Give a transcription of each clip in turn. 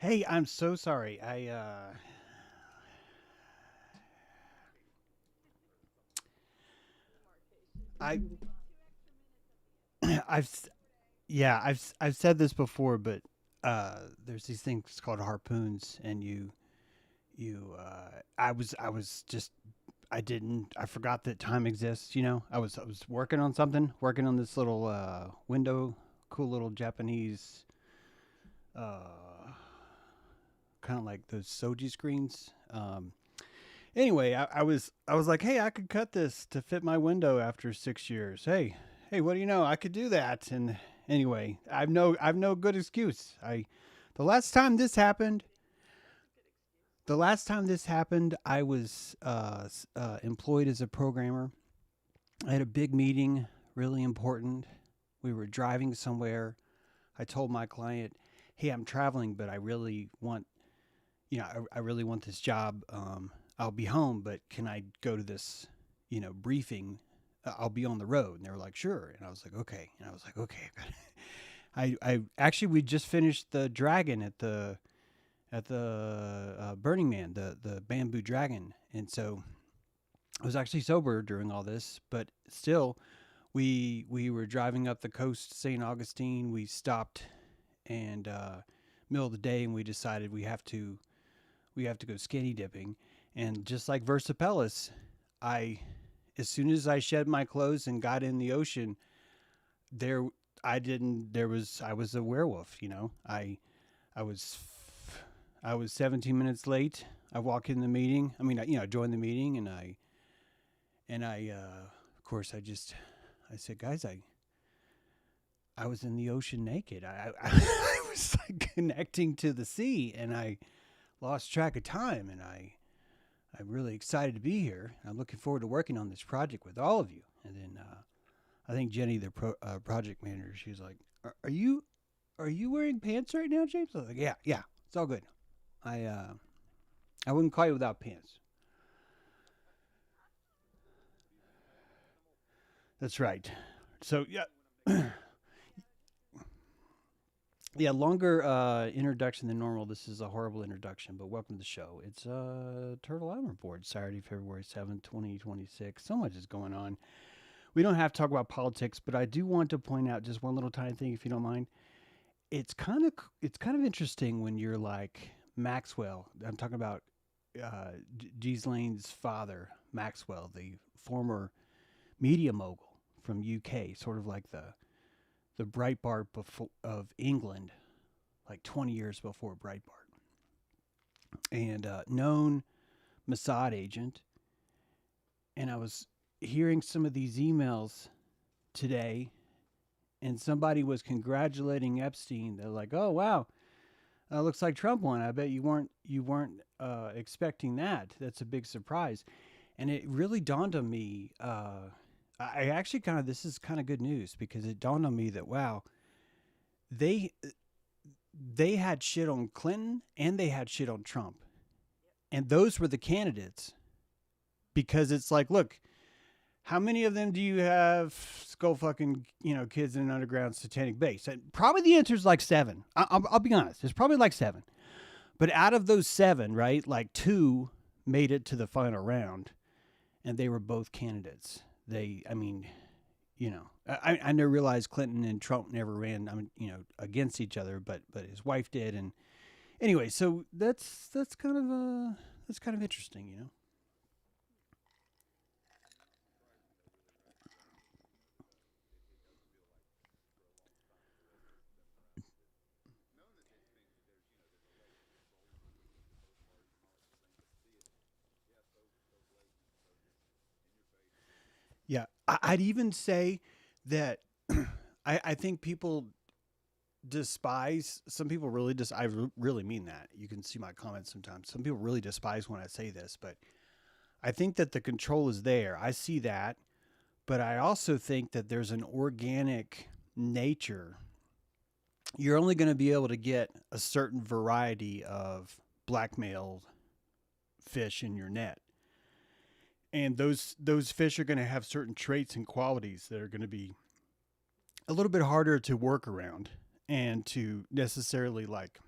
Hey, I'm so sorry. I I've s- yeah, I've said this before, but there's these things called harpoons, and I was just I forgot that time exists. I was working on something, working on this little window, cool little Japanese uh kind of like those soji screens. Anyway, I was like, hey, I could cut this to fit my window after 6 years. Hey, what do you know? I could do that. And anyway, I've no good excuse. The last time this happened, the last time this happened, I was employed as a programmer. I had a big meeting, really important. We were driving somewhere. I told my client, hey, I'm traveling, but I really want I really want this job. I'll be home, but can I go to this, briefing? I'll be on the road. And they were like, sure. And I was like, okay. And I was like, okay. I actually, we just finished the dragon at the Burning Man, the bamboo dragon. And so I was actually sober during all this, but still, we were driving up the coast, St. Augustine. We stopped and middle of the day, and we decided we have to go skinny dipping. And just like Versapellis, I as soon as I shed my clothes and got in the ocean, there I didn't there was I was a werewolf, you know. I was I was 17 minutes late. I walk in the meeting. I mean, I joined the meeting and I of course I said, "Guys, I was in the ocean naked. I was like connecting to the sea and I lost track of time and I'm really excited to be here. I'm looking forward to working on this project with all of you." And then I think Jenny, the project manager, she was like, "Are you wearing pants right now, James?" I was like, "Yeah, yeah, it's all good. I wouldn't call you without pants." That's right. So yeah, yeah, longer introduction than normal. This is a horrible introduction, but welcome to the show. It's Turtle Island Report, Saturday, February 7th, 2026. So much is going on. We don't have to talk about politics, but I do want to point out just one little tiny thing, if you don't mind. It's kind of interesting when you're like Maxwell. I'm talking about Ghislaine's father, Maxwell, the former media mogul from UK, sort of like the Breitbart of England, like 20 years before Breitbart, and known Mossad agent. And I was hearing some of these emails today, and somebody was congratulating Epstein. They're like, "Oh wow, looks like Trump won. I bet you weren't expecting that. That's a big surprise." And it really dawned on me. I actually kind of this is kind of good news because it dawned on me that wow, they they had shit on Clinton and they had shit on Trump, and those were the candidates because it's like, look, how many of them do you have skull fucking kids in an underground satanic base? And probably the answer is like seven. I'll be honest, it's probably like seven. But out of those seven, right, like two made it to the final round, and they were both candidates. I mean, I never realized Clinton and Trump never ran, against each other, but his wife did, and anyway, so that's kind of interesting. Yeah, I'd even say that I think people despise. Some people really really mean that. You can see my comments sometimes. Some people really despise when I say this, but I think that the control is there. I see that, but I also think that there's an organic nature. You're only going to be able to get a certain variety of blackmail fish in your net. And those fish are going to have certain traits and qualities that are going to be a little bit harder to work around and to necessarily like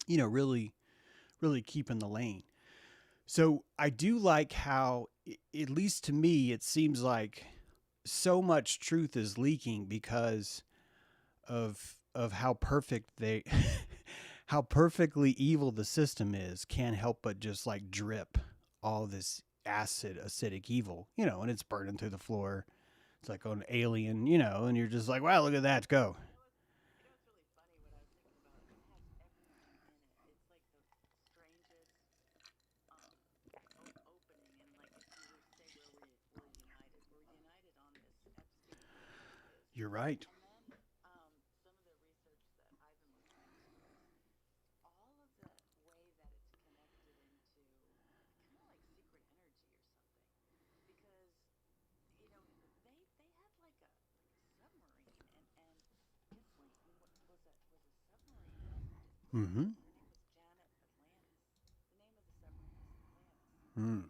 really, really keeping the lane. So I do like how, at least to me, it seems like so much truth is leaking because of how perfect they how perfectly evil the system is. Can't help but just like drip all this acidic evil, and it's burning through the floor. It's like an alien, and you're just like, wow, look at that go. You're right. Mm-hmm. Mm.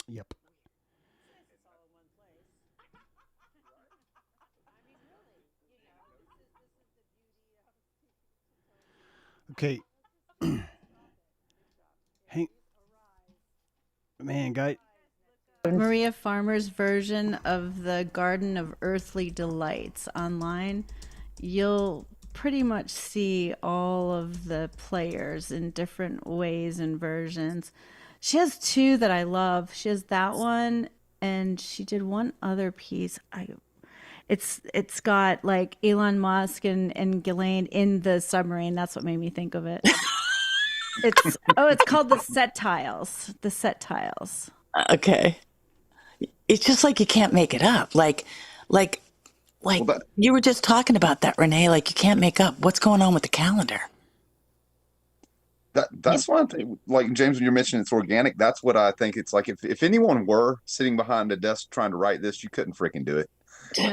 Yep. Okay. Hey, man, guy. Maria Farmer's version of the Garden of Earthly Delights online, you'll pretty much see all of the players in different ways and versions. She has two that I love. She has that one, and she did one other piece. It's got like Elon Musk and Ghislaine in the submarine. That's what made me think of it. It's called the Set Tiles. The Set Tiles. Okay. It's just like you can't make it up. Like Well, that you were just talking about that, Renee. Like you can't make up what's going on with the calendar. that's one thing. Like James, when you're mentioning it's organic, that's what I think. It's like if anyone were sitting behind a desk trying to write this, you couldn't freaking do it.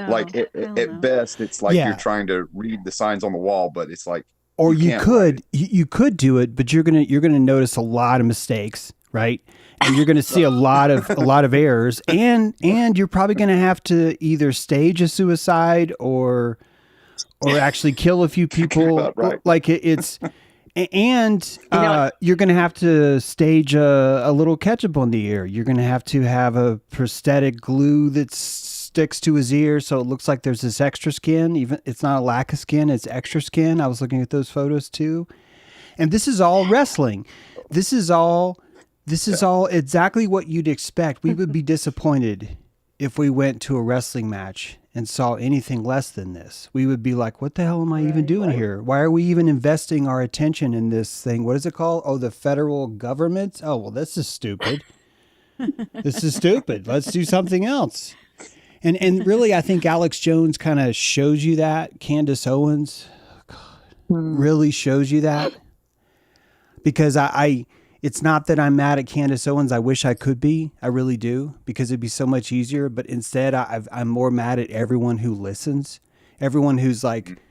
Like No, hell at no. best, it's like you're Yeah. trying to read the signs on the wall, but it's like Or you you can't write it. could you could do it, but you're gonna notice a lot of mistakes, right? And you're gonna see a lot of errors, and you're probably gonna have to either stage a suicide or actually kill a few people. Right. Like it's and You know, you're going to have to stage a little ketchup on the ear. You're going to have to have a prosthetic glue that sticks to his ear, so it looks like there's this extra skin. Even it's not a lack of skin; it's extra skin. I was looking at those photos too, and this is all wrestling. This is all. This is all exactly what you'd expect. We would be disappointed if we went to a wrestling match and saw anything less than this. We would be like, what the hell am I even doing here? Why are we even investing our attention in this thing? What is it called? Oh, the federal government? Oh, well, this is stupid. This is stupid. Let's do something else. And really, I think Alex Jones kind of shows you that. Candace Owens really shows you that. Because it's not that I'm mad at Candace Owens. I wish I could be. I really do, because it'd be so much easier. But instead, I'm more mad at everyone who listens. Everyone who's like,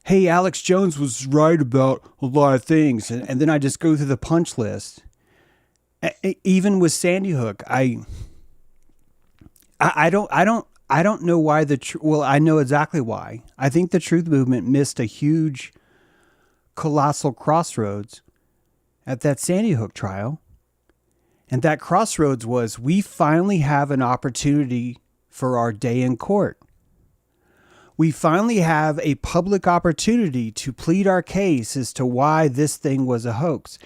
hey, Alex Jones was right about a lot of things. And then I just go through the punch list. Even with Sandy Hook, I don't know why well, I know exactly why. I think the truth movement missed a huge, colossal crossroads at that Sandy Hook trial. And that crossroads was, we finally have an opportunity for our day in court. We finally have a public opportunity to plead our case as to why this thing was a hoax.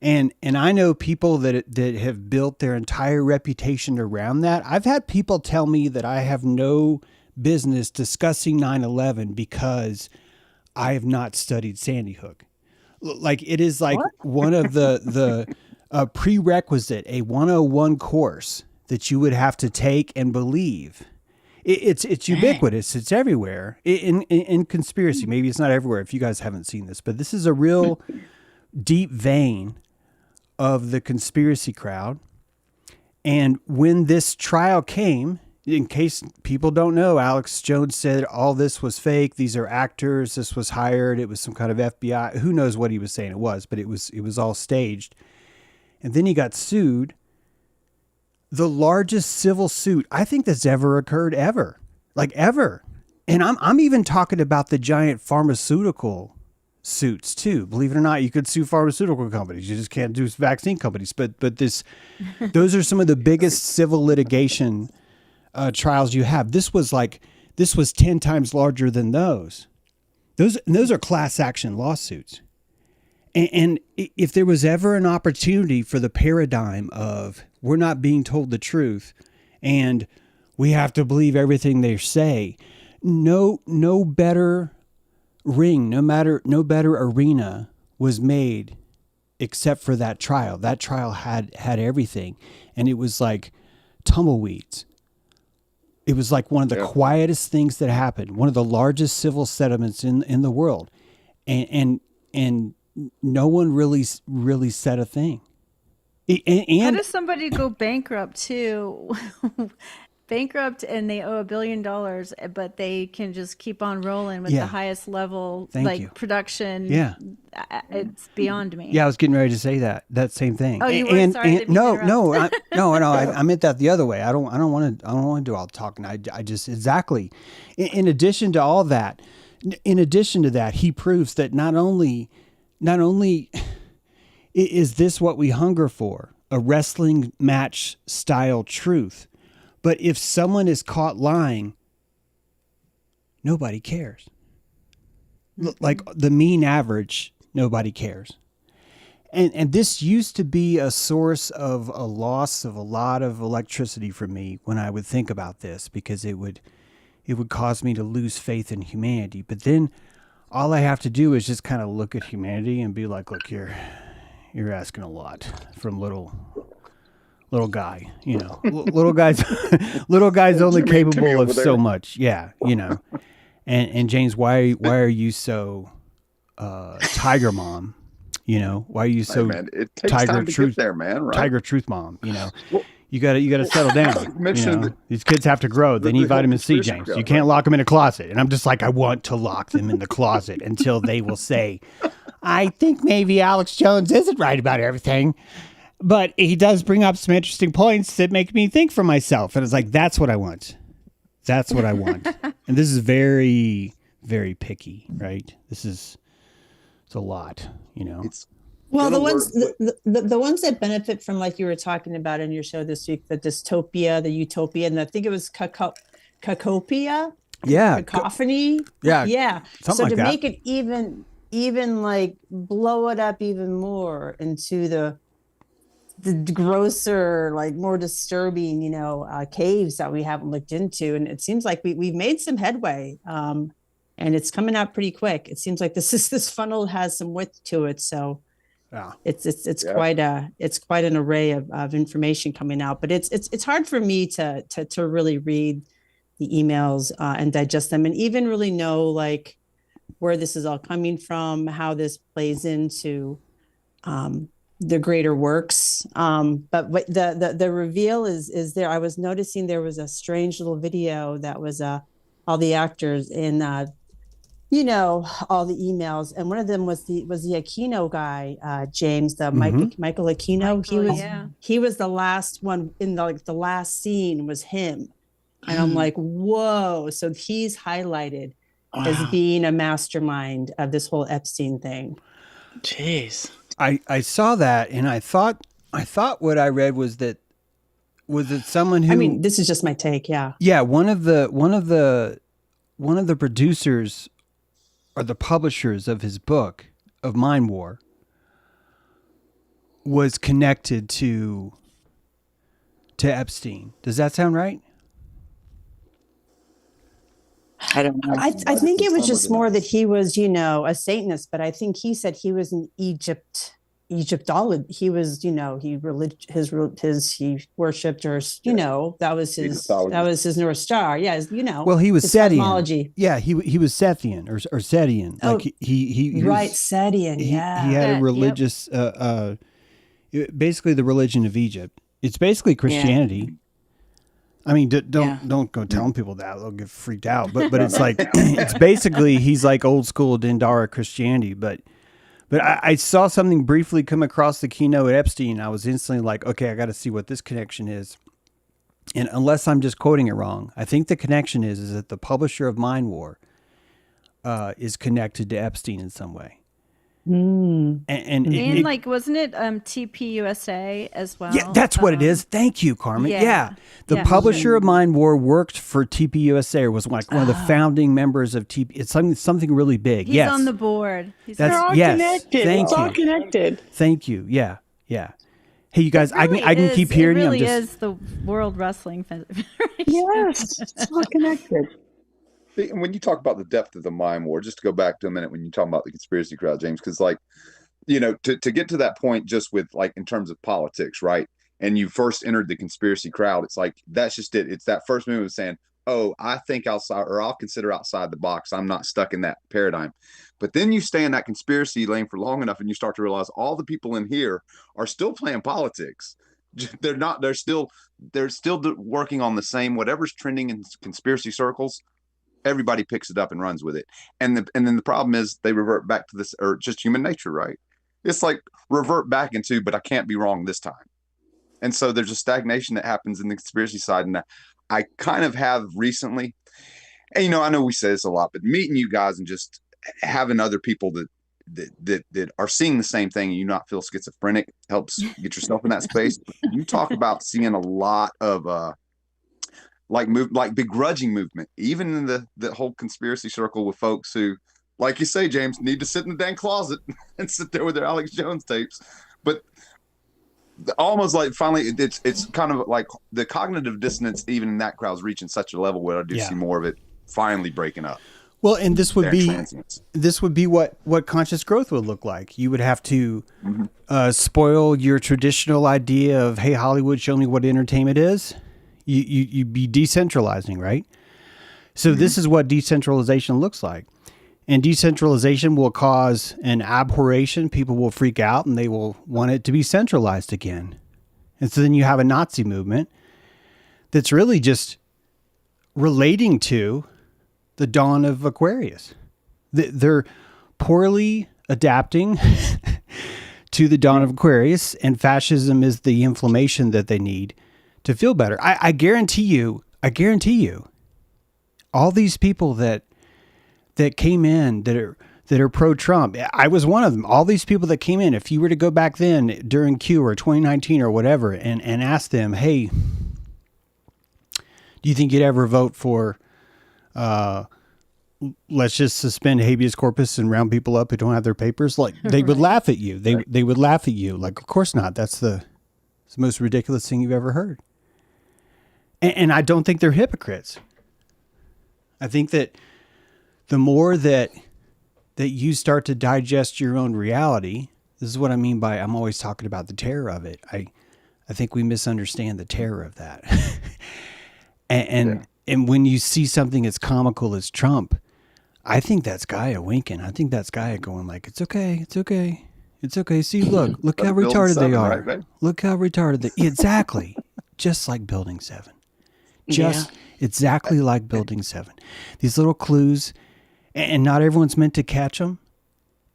And I know people that have built their entire reputation around that. I've had people tell me that I have no business discussing 9/11 because I have not studied Sandy Hook. Like, it is like one of the prerequisite, a 101 course that you would have to take and believe. It's ubiquitous. It's everywhere. In conspiracy, maybe it's not everywhere if you guys haven't seen this, but this is a real deep vein of the conspiracy crowd. And when this trial came, in case people don't know, Alex Jones said all this was fake. These are actors. This was hired. It was some kind of FBI. Who knows what he was saying it was, but it was all staged. And then he got sued. The largest civil suit I think that's ever occurred ever. Like ever. And I'm even talking about the giant pharmaceutical suits too. Believe it or not, you could sue pharmaceutical companies. You just can't do vaccine companies. But those are some of the biggest civil litigation trials you have. This was 10 times larger than those. Those are class action lawsuits. And if there was ever an opportunity for the paradigm of we're not being told the truth and we have to believe everything they say, no better ring, no better arena was made except for that trial. That trial had everything, and it was like tumbleweeds. It was like one of the quietest things that happened, one of the largest civil settlements in the world, and no one really said a thing. How does somebody go bankrupt too? Bankrupt and they owe $1 billion, but they can just keep on rolling with the highest level production. Yeah, it's beyond me. Yeah, I was getting ready to say that same thing. Oh, you were? Sorry. No. I meant that the other way. I don't want to do all the talking. I just exactly. In addition to all that, he proves that not only is this what we hunger for, a wrestling match style truth, but if someone is caught lying, nobody cares. Like the mean average, nobody cares. And this used to be a source of a loss of a lot of electricity for me when I would think about this, because it would cause me to lose faith in humanity. But then all I have to do is just kind of look at humanity and be like, look, you're asking a lot from little guy, little guy's only capable of so much. Yeah. And James, why are you so, tiger mom? Why are you so it takes tiger time to truth get there, man, right? Tiger truth mom? You gotta settle down. These kids have to grow. They need vitamin C, James. You can't lock them in a closet. And I'm just like, I want to lock them in the closet until they will say, I think maybe Alex Jones isn't right about everything, but he does bring up some interesting points that make me think for myself. And it's like, that's what I want. That's what I want. And this is very, very picky, right? It's a lot, Well, the ones that benefit from, like you were talking about in your show this week, the dystopia, the utopia, and I think it was cacopia. Yeah. Cacophony. Yeah. So like to that. make it even like blow it up even more into the grosser, like more disturbing, caves that we haven't looked into. And it seems like we've made some headway. And it's coming out pretty quick. It seems like this funnel has some width to it. So yeah, it's quite an array of information coming out, but it's hard for me to really read the emails and digest them, and even really know like where this is all coming from, how this plays into the greater works. But the reveal is there. I was noticing there was a strange little video that was all the actors in all the emails, and one of them was the Aquino guy, James, the Michael Aquino. He was the last one in the last scene was him, and I'm like, whoa! So he's highlighted as being a mastermind of this whole Epstein thing. Jeez, I saw that, and I thought what I read was it someone who, I mean, this is just my take. Yeah, one of the producers or the publishers of his book of Mind War was connected to Epstein. Does that sound right? I don't know. I think it was just more that he was, a Satanist, but I think he said he was in Egypt Egyptology. He was, he worshipped, or that was his North Star. Yeah, Well, he was his Setian. cosmology. Yeah, he was Sethian or Setian. Oh, like he right, was, Setian. he Yeah, had a Yep. religious basically the religion of Egypt. It's basically Christianity. I mean, don't go telling people that, they'll get freaked out. But it's like it's basically, he's like old school Dendara Christianity. But I saw something briefly come across the keynote at Epstein. I was instantly like, okay, I got to see what this connection is. And unless I'm just quoting it wrong, I think the connection is that the publisher of Mind War is connected to Epstein in some way. And And like, wasn't it TPUSA as well? Yeah, that's what it is. Thank you, Carmen. Yeah. The publisher of Mind War worked for TPUSA, or was like one of the founding members of TP. It's something really big. He's on the board. They're all connected. It's all connected. Thank you. Yeah. Hey, you guys, I can keep hearing you. It really is the World Wrestling Federation. Yes, it's all connected. When you talk about the depth of the mind war, just to go back to a minute when you talk about the conspiracy crowd, James, because like, to get to that point, just with like in terms of politics, right? And you first entered the conspiracy crowd, it's like, that's just it. It's that first move of saying, oh, I think outside, or I'll consider outside the box. I'm not stuck in that paradigm. But then you stay in that conspiracy lane for long enough and you start to realize all the people in here are still playing politics. They're not, they're still working on the same, whatever's trending in conspiracy circles. Everybody picks it up and runs with it. And then the problem is they revert back to this, or just human nature, right? It's like revert back into, but I can't be wrong this time. And so there's a stagnation that happens in the conspiracy side. And I kind of have recently, and I know we say this a lot, but meeting you guys and just having other people that are seeing the same thing and you not feel schizophrenic helps get yourself in that space. You talk about seeing a lot of like begrudging movement, even in the whole conspiracy circle, with folks who, like you say, James, need to sit in the dang closet and sit there with their Alex Jones tapes. But almost like finally it's kind of like the cognitive dissonance even in that crowd's reaching such a level where I do see more of it finally breaking up. Well, and this would be what conscious growth would look like. You would have to spoil your traditional idea of, hey, Hollywood, show me what entertainment is. You'd be decentralizing, right? So this is what decentralization looks like. And decentralization will cause an abhorration. People will freak out and they will want it to be centralized again. And so then you have a Nazi movement that's really just relating to the dawn of Aquarius. They're poorly adapting to the dawn of Aquarius, and fascism is the inflammation that they need to feel better. I guarantee you, all these people that came in that are pro-Trump, I was one of them. All these people that came in, if you were to go back then during Q or 2019 or whatever and ask them, hey, do you think you'd ever vote for, let's just suspend habeas corpus and round people up who don't have their papers? Like, they would laugh at you. They would laugh at you. Like, of course not. That's the most ridiculous thing you've ever heard. And I don't think they're hypocrites. I think that the more that you start to digest your own reality, this is what I mean by I'm always talking about the terror of it. I think we misunderstand the terror of that. and when you see something as comical as Trump, I think that's Gaia winking. I think that's Gaia going like, it's okay, it's okay, it's okay. See, look how retarded they are. Right, look how retarded they. Exactly, just like Building 7. Exactly like Building 7. These little clues, and not everyone's meant to catch them.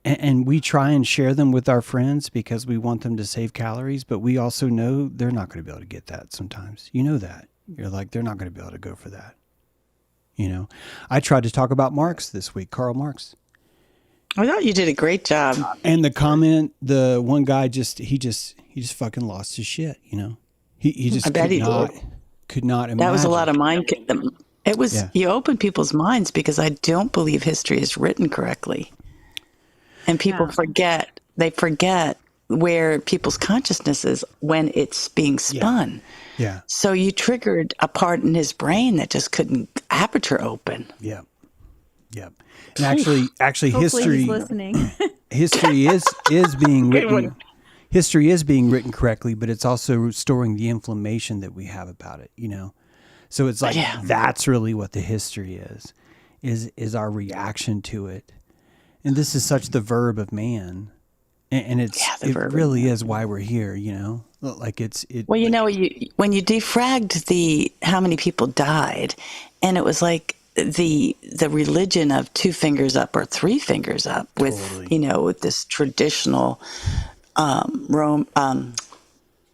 And we try and share them with our friends because we want them to save calories, but we also know they're not going to be able to get that sometimes. You know that. You're like, they're not going to be able to go for that. I tried to talk about Marx this week, Karl Marx. I thought you did a great job. And the comment, the one guy he just fucking lost his shit, He just could not imagine. That was a lot of mind. It was, you open people's minds because I don't believe history is written correctly. And people forget where people's consciousness is when it's being spun. Yeah. So you triggered a part in his brain that just couldn't aperture open. Yeah. Yeah. And actually Hopefully history he's listening. History is being written. history is being written correctly, but it's also restoring the inflammation that we have about it, you know? So it's like, that's really what the history is our reaction to it. And this is such the verb of man. And it really is why we're here, you know? Like well, you know, when you defragged how many people died, and it was like the religion of 2 fingers up or 3 fingers up with, you know, with this traditional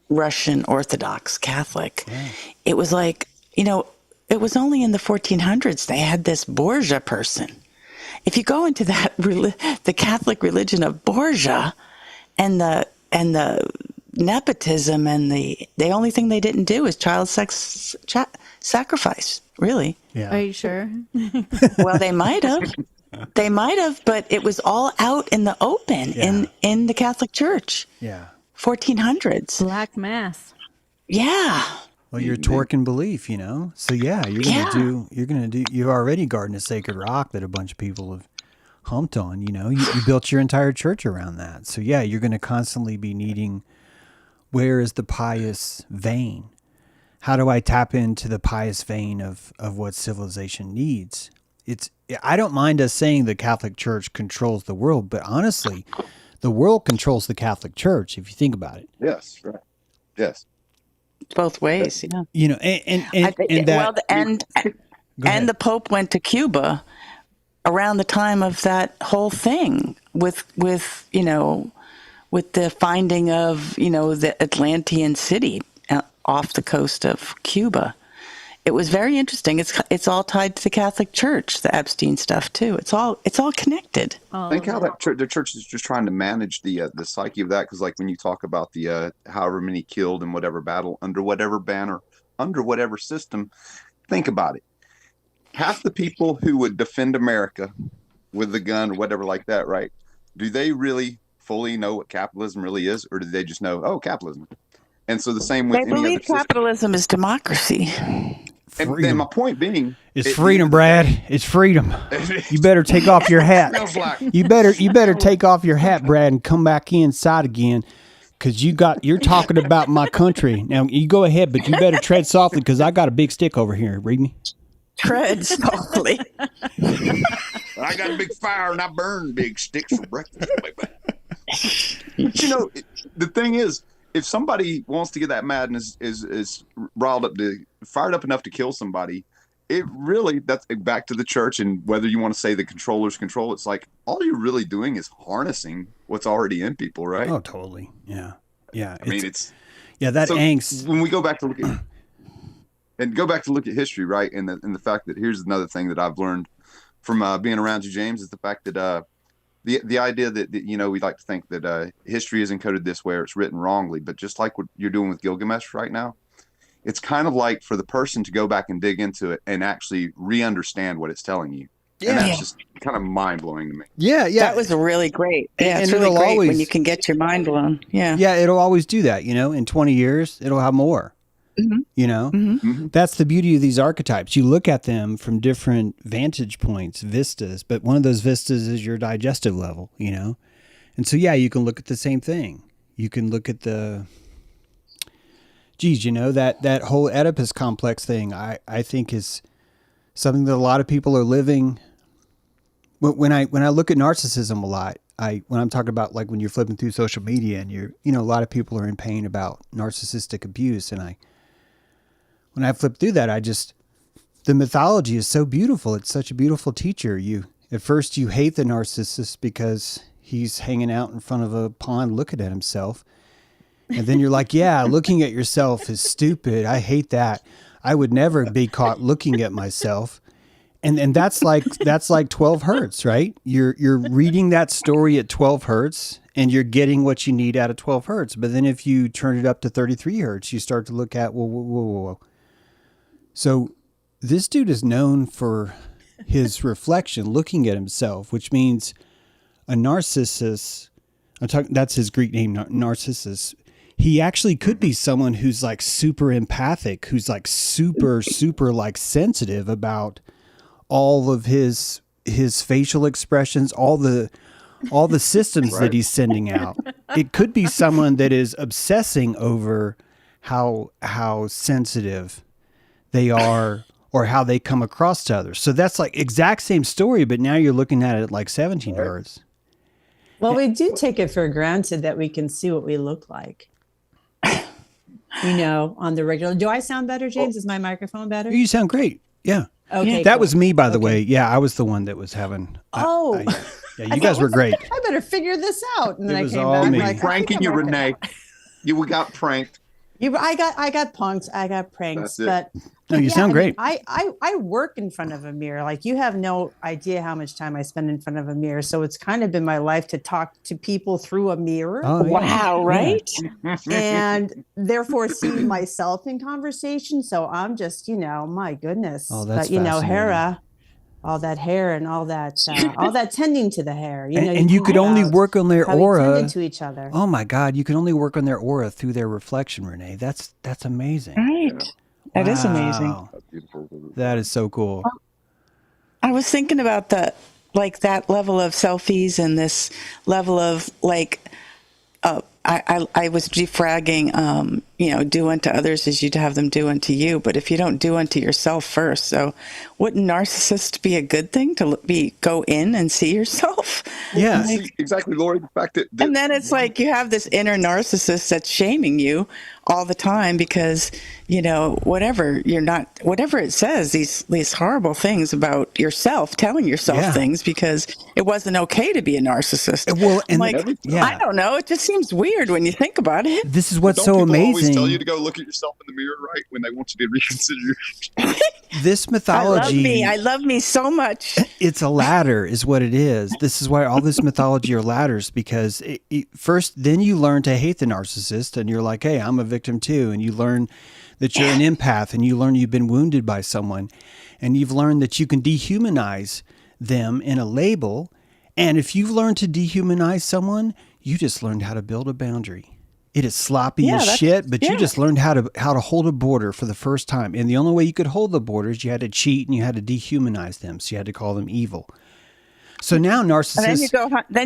Russian Orthodox Catholic. Yeah. It was like, you know, it was only in the 1400s they had this Borgia person. If you go into that the Catholic religion of Borgia, and the nepotism, and the only thing they didn't do is child sacrifice, really. Yeah. Are you sure? Well, they might have. They might have, but it was all out in the open in the Catholic Church. Yeah. 1400s. Black Mass. Yeah. Well, you're torquing belief, you know? So you've already guarding a sacred rock that a bunch of people have humped on, you know? You built your entire church around that. So yeah, you're going to constantly be needing, where is the pious vein? How do I tap into the pious vein of what civilization needs? I don't mind us saying the Catholic Church controls the world, but honestly, the world controls the Catholic Church, if you think about it. Yes, right. Yes. Both ways, yeah. You know, and the Pope went to Cuba around the time of that whole thing with you know, with the finding of, you know, the Atlantean city off the coast of Cuba. It was very interesting. It's all tied to the Catholic Church, the Epstein stuff too. It's all connected. Think how the church is just trying to manage the psyche of that, because like when you talk about the however many killed in whatever battle, under whatever banner, under whatever system, think about it. Half the people who would defend America with the gun or whatever like that, right? Do they really fully know what capitalism really is, or do they just know, oh, capitalism? And so the same with they believe capitalism is democracy. And my point being, it's freedom, Brad. It's freedom. You better take off your hat. You better take off your hat, Brad, and come back inside again, because you're talking about my country. Now you go ahead, but you better tread softly, because I got a big stick over here. Read me. Tread softly. I got a big fire and I burn big sticks for breakfast. You know, the thing is, if somebody wants to get that mad and is riled up, fired up enough to kill somebody, it really, that's back to the church. And whether you want to say the controllers control, it's like all you're really doing is harnessing what's already in people, right? Oh, totally. Yeah. Yeah. I mean, it's that angst. When we go back to look at history, right? And the fact that here's another thing that I've learned from being around you, James, is the fact that the idea that you know, we like to think that history is encoded this way or it's written wrongly, but just like what you're doing with Gilgamesh right now, it's kind of like for the person to go back and dig into it and actually re-understand what it's telling you. Yeah. And that's just kind of mind-blowing to me. Yeah, yeah. That was really great. Yeah, it's really great when you can get your mind blown. Yeah. Yeah, it'll always do that, you know. In 20 years, it'll have more. Mm-hmm. You know, That's the beauty of these archetypes. You look at them from different vantage points, vistas, but one of those vistas is your digestive level, you know? And so, yeah, you can look at the same thing. You can look at you know, that whole Oedipus complex thing, I think is something that a lot of people are living. When I look at narcissism a lot, when I'm talking about like when you're flipping through social media and a lot of people are in pain about narcissistic abuse, and when I flip through that, the mythology is so beautiful. It's such a beautiful teacher. At first you hate the narcissist because he's hanging out in front of a pond looking at himself. And then you're like, yeah, looking at yourself is stupid. I hate that. I would never be caught looking at myself. And that's like 12 hertz, right? You're reading that story at 12 hertz and you're getting what you need out of 12 hertz. But then if you turn it up to 33 hertz, you start to look at, whoa. So this dude is known for his reflection, looking at himself, which means a narcissist, that's his Greek name, Narcissus. He actually could be someone who's like super empathic, who's like super, super like sensitive about all of his facial expressions, all the systems that he's sending out. it could be someone that is obsessing over how sensitive they are or how they come across to others. So that's like exact same story, but now you're looking at it like 17 hertz. Well, we do take it for granted that we can see what we look like. On the regular. Do I sound better, James? Is my microphone better? You sound great. Yeah. Okay. That was me, by the way. Yeah, I was the one that was having. Yeah, you guys were great. I better figure this out. And then It was I came all back me. like, Pranking you, Renee. We got pranked. I got punked. I got pranked. But No, you sound great. I work in front of a mirror. Like, you have no idea how much time I spend in front of a mirror. So it's kind of been my life to talk to people through a mirror. Oh, yeah. Wow, right? And therefore seeing myself in conversation. So I'm just, my goodness. Oh, that's but fascinating. Hera, all that hair and all that tending to the hair. And you could only work on their how we aura tended to each other. Oh my God, you can only work on their aura through their reflection, Renee. That's amazing. Right. That is amazing. Wow. That is so cool. I was thinking about that level of selfies and this level of I was defragging, do unto others as you'd have them do unto you. But if you don't do unto yourself first, so wouldn't narcissist be a good thing to go in and see yourself? Yeah, exactly, Lori. The fact that and then it's like you have this inner narcissist that's shaming you all the time because, whatever it says, these horrible things about yourself, telling yourself things because it wasn't okay to be a narcissist. Well, and I don't know. It just seems weird when you think about it. This is what's don't so people amazing. Always tell you to go look at yourself in the mirror, right? When they want you to reconsider. This mythology. I love me so much. It's a ladder, is what it is. This is why all this mythology are ladders, because then you learn to hate the narcissist, and you're like, hey, I'm a victim too, and you learn that you're an empath, and you learn you've been wounded by someone, and you've learned that you can dehumanize them in a label. And if you've learned to dehumanize someone, you just learned how to build a boundary. It is sloppy as shit, but you just learned how to hold a border for the first time. And the only way you could hold the borders, you had to cheat and you had to dehumanize them. So you had to call them evil. So now narcissist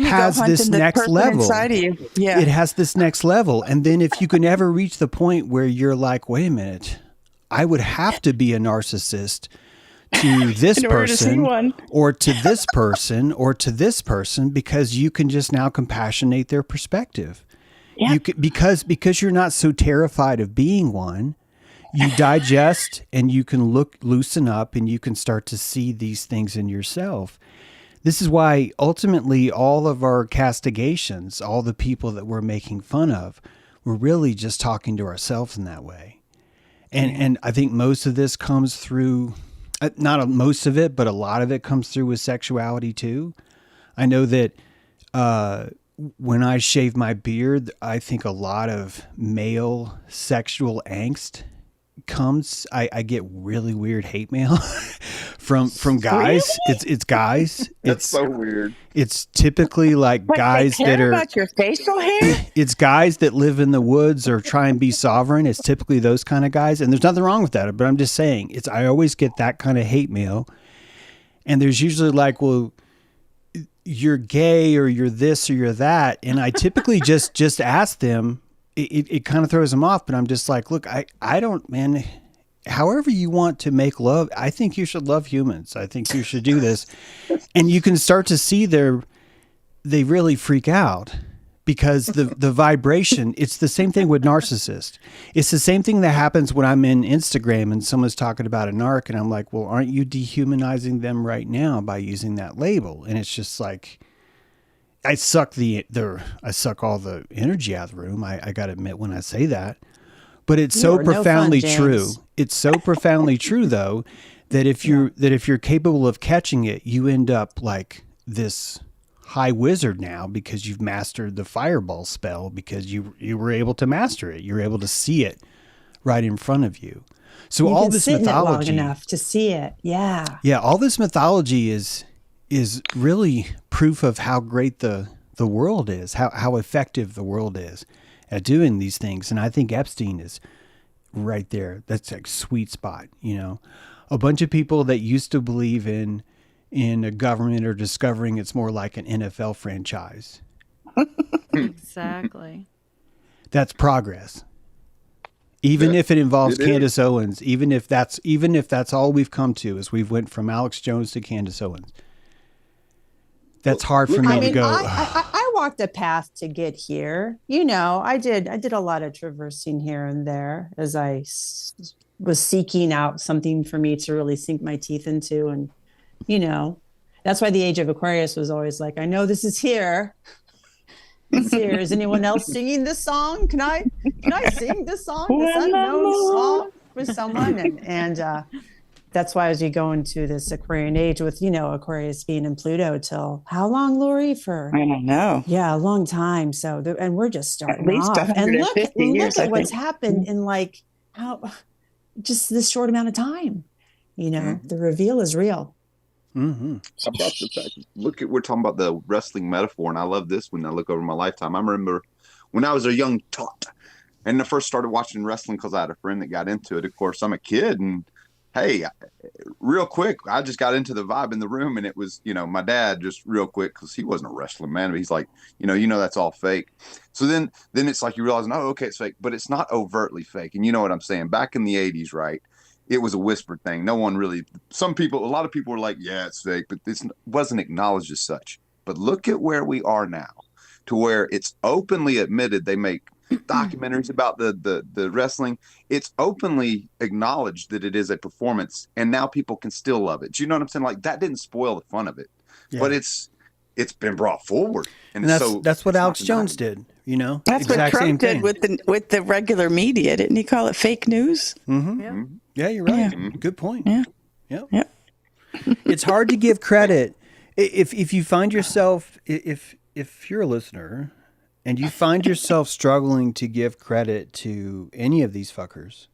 has this next level. Inside of you. Yeah. It has this next level. And then if you can ever reach the point where you're like, wait a minute, I would have to be a narcissist to this person or to this person or to this person, because you can just now compassionate their perspective. Yeah. You could, because you're not so terrified of being one, you digest and you can loosen up and you can start to see these things in yourself. This is why ultimately all of our castigations, all the people that we're making fun of, we're really just talking to ourselves in that way. And I think most of this comes through, not most of it, but a lot of it comes through with sexuality too. I know that when I shave my beard, I think a lot of male sexual angst comes. I get really weird hate mail from guys. Really? It's guys. That's so weird. It's typically like guys that are about your facial hair. It's guys that live in the woods or try and be sovereign. It's typically those kind of guys, and there's nothing wrong with that. But I'm just saying, I always get that kind of hate mail, and there's usually like, well, you're gay or you're this or you're that. And I typically just ask them, it kind of throws them off, but I'm just like, look, I don't, man, however you want to make love, I think you should love humans. I think you should do this. And you can start to see they really freak out because the vibration, it's the same thing with narcissists. It's the same thing that happens when I'm in Instagram and someone's talking about a narc and I'm like, well, aren't you dehumanizing them right now by using that label? And it's just like, I suck all the energy out of the room. I got to admit when I say that, but it's so profoundly true. It's so profoundly true though, that if you're capable of catching it, you end up like this high wizard now because you've mastered the fireball spell because you were able to master it. You're able to see it right in front of you. So all this mythology, long enough to see it. Yeah. Yeah. All this mythology is really proof of how great the world is, how effective the world is at doing these things. And I think Epstein is right there. That's like sweet spot, a bunch of people that used to believe in a government are discovering it's more like an NFL franchise. Exactly. That's progress. Even if it involves Candace Owens, even if that's all we've come to, is we've went from Alex Jones to Candace Owens. That's hard for me to go. I walked a path to get here. You know, I did a lot of traversing here and there as I was seeking out something for me to really sink my teeth into. And, you know, that's why the Age of Aquarius was always like, I know this is here. It's here. Is anyone else singing this song? Can I sing this song, this unknown song with someone? And that's why as we go into this Aquarian age with, you know, Aquarius being in Pluto till how long, Lori? For I don't know. Yeah, a long time. So, and we're just starting at least off. And look years, at what's happened in like how just this short amount of time. You know, the reveal is real. Mm-hmm. How about the fact? Look at we're talking about the wrestling metaphor, and I love this when I look over my lifetime. I remember when I was a young tot, and I first started watching wrestling because I had a friend that got into it. Of course, I'm a kid, and hey, real quick, I just got into the vibe in the room, and it was, you know, my dad just real quick because he wasn't a wrestling man, but he's like, you know, that's all fake. So then it's like you realize, oh, okay, it's fake, but it's not overtly fake, and you know what I'm saying? Back in the '80s, right? It was a whispered thing. No one really, a lot of people were like, yeah, it's fake, but this wasn't acknowledged as such. But look at where we are now, to where it's openly admitted. They make documentaries about the wrestling. It's openly acknowledged that it is a performance, and now people can still love it. Do you know what I'm saying? Like, that didn't spoil the fun of it, but it's been brought forward. And that's what Alex Jones did. You know, that's what Trump did with the regular media. Didn't he call it fake news? Mm-hmm. Yeah. Yeah, you're right. Yeah. Good point. Yeah. Yeah. It's hard to give credit if you find yourself, if you're a listener and you find yourself struggling to give credit to any of these fuckers,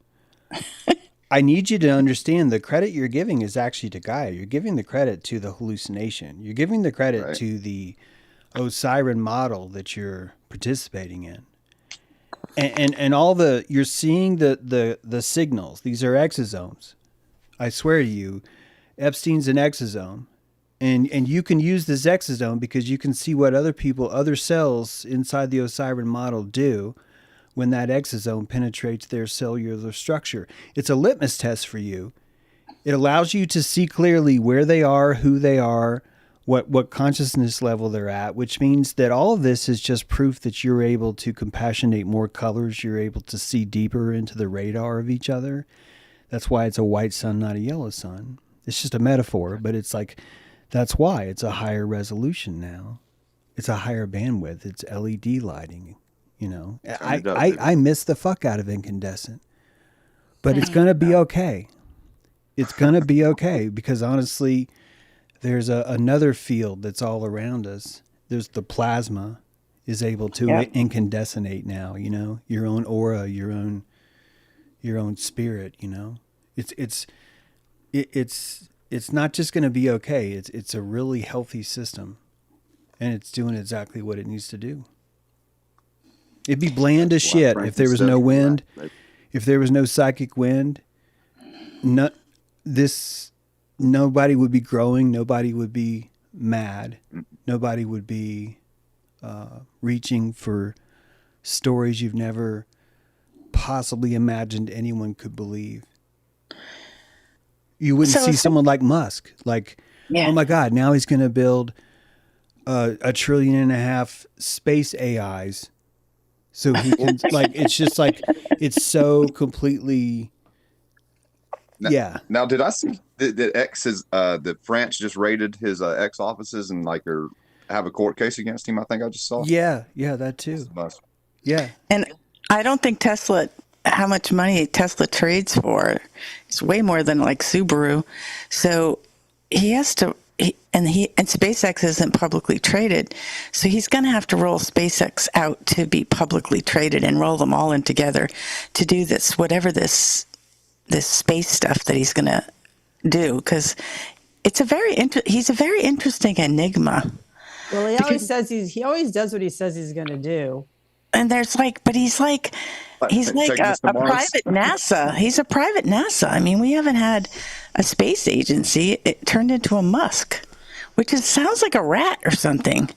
I need you to understand the credit you're giving is actually to Gaia. You're giving the credit to the hallucination. You're giving the credit to the Osiris model that you're participating in. And all you're seeing the signals. These are exosomes. I swear to you, Epstein's an exosome. And you can use this exosome because you can see what other cells inside the Osiris model do when that exosome penetrates their cellular structure. It's a litmus test for you. It allows you to see clearly where they are, who they are, what consciousness level they're at, which means that all of this is just proof that you're able to compassionate more colors. You're able to see deeper into the radar of each other. That's why it's a white sun, not a yellow sun. It's just a metaphor, but it's like, that's why it's a higher resolution now. It's a higher bandwidth. It's LED lighting, you know. I miss the fuck out of incandescent, but it's going to be okay. It's going to be okay because honestly, there's another field that's all around us. There's the plasma is able to incandescent now, you know, your own aura, your own spirit, you know. It's not just going to be okay. It's a really healthy system, and it's doing exactly what it needs to do. It'd be bland as shit if there was no wind, if there was no psychic wind. Nobody would be growing. Nobody would be mad. Nobody would be reaching for stories you've never possibly imagined anyone could believe. You wouldn't see someone like Musk, oh my God, now he's going to build 1.5 trillion space AIs. So he can, it's just it's so completely... Now, did I see that X is that France just raided his X offices and have a court case against him? I think I just saw. Yeah, that too. Yeah, and I don't think how much money Tesla trades for is way more than Subaru. So he has to, and SpaceX isn't publicly traded, so he's going to have to roll SpaceX out to be publicly traded and roll them all in together to do this, whatever this space stuff that he's going to do, because it's he's a very interesting enigma. Well, he always says he always does what he says he's going to do. And there's but he's like a private NASA. He's a private NASA. I mean, we haven't had a space agency. It turned into a Musk, which sounds like a rat or something.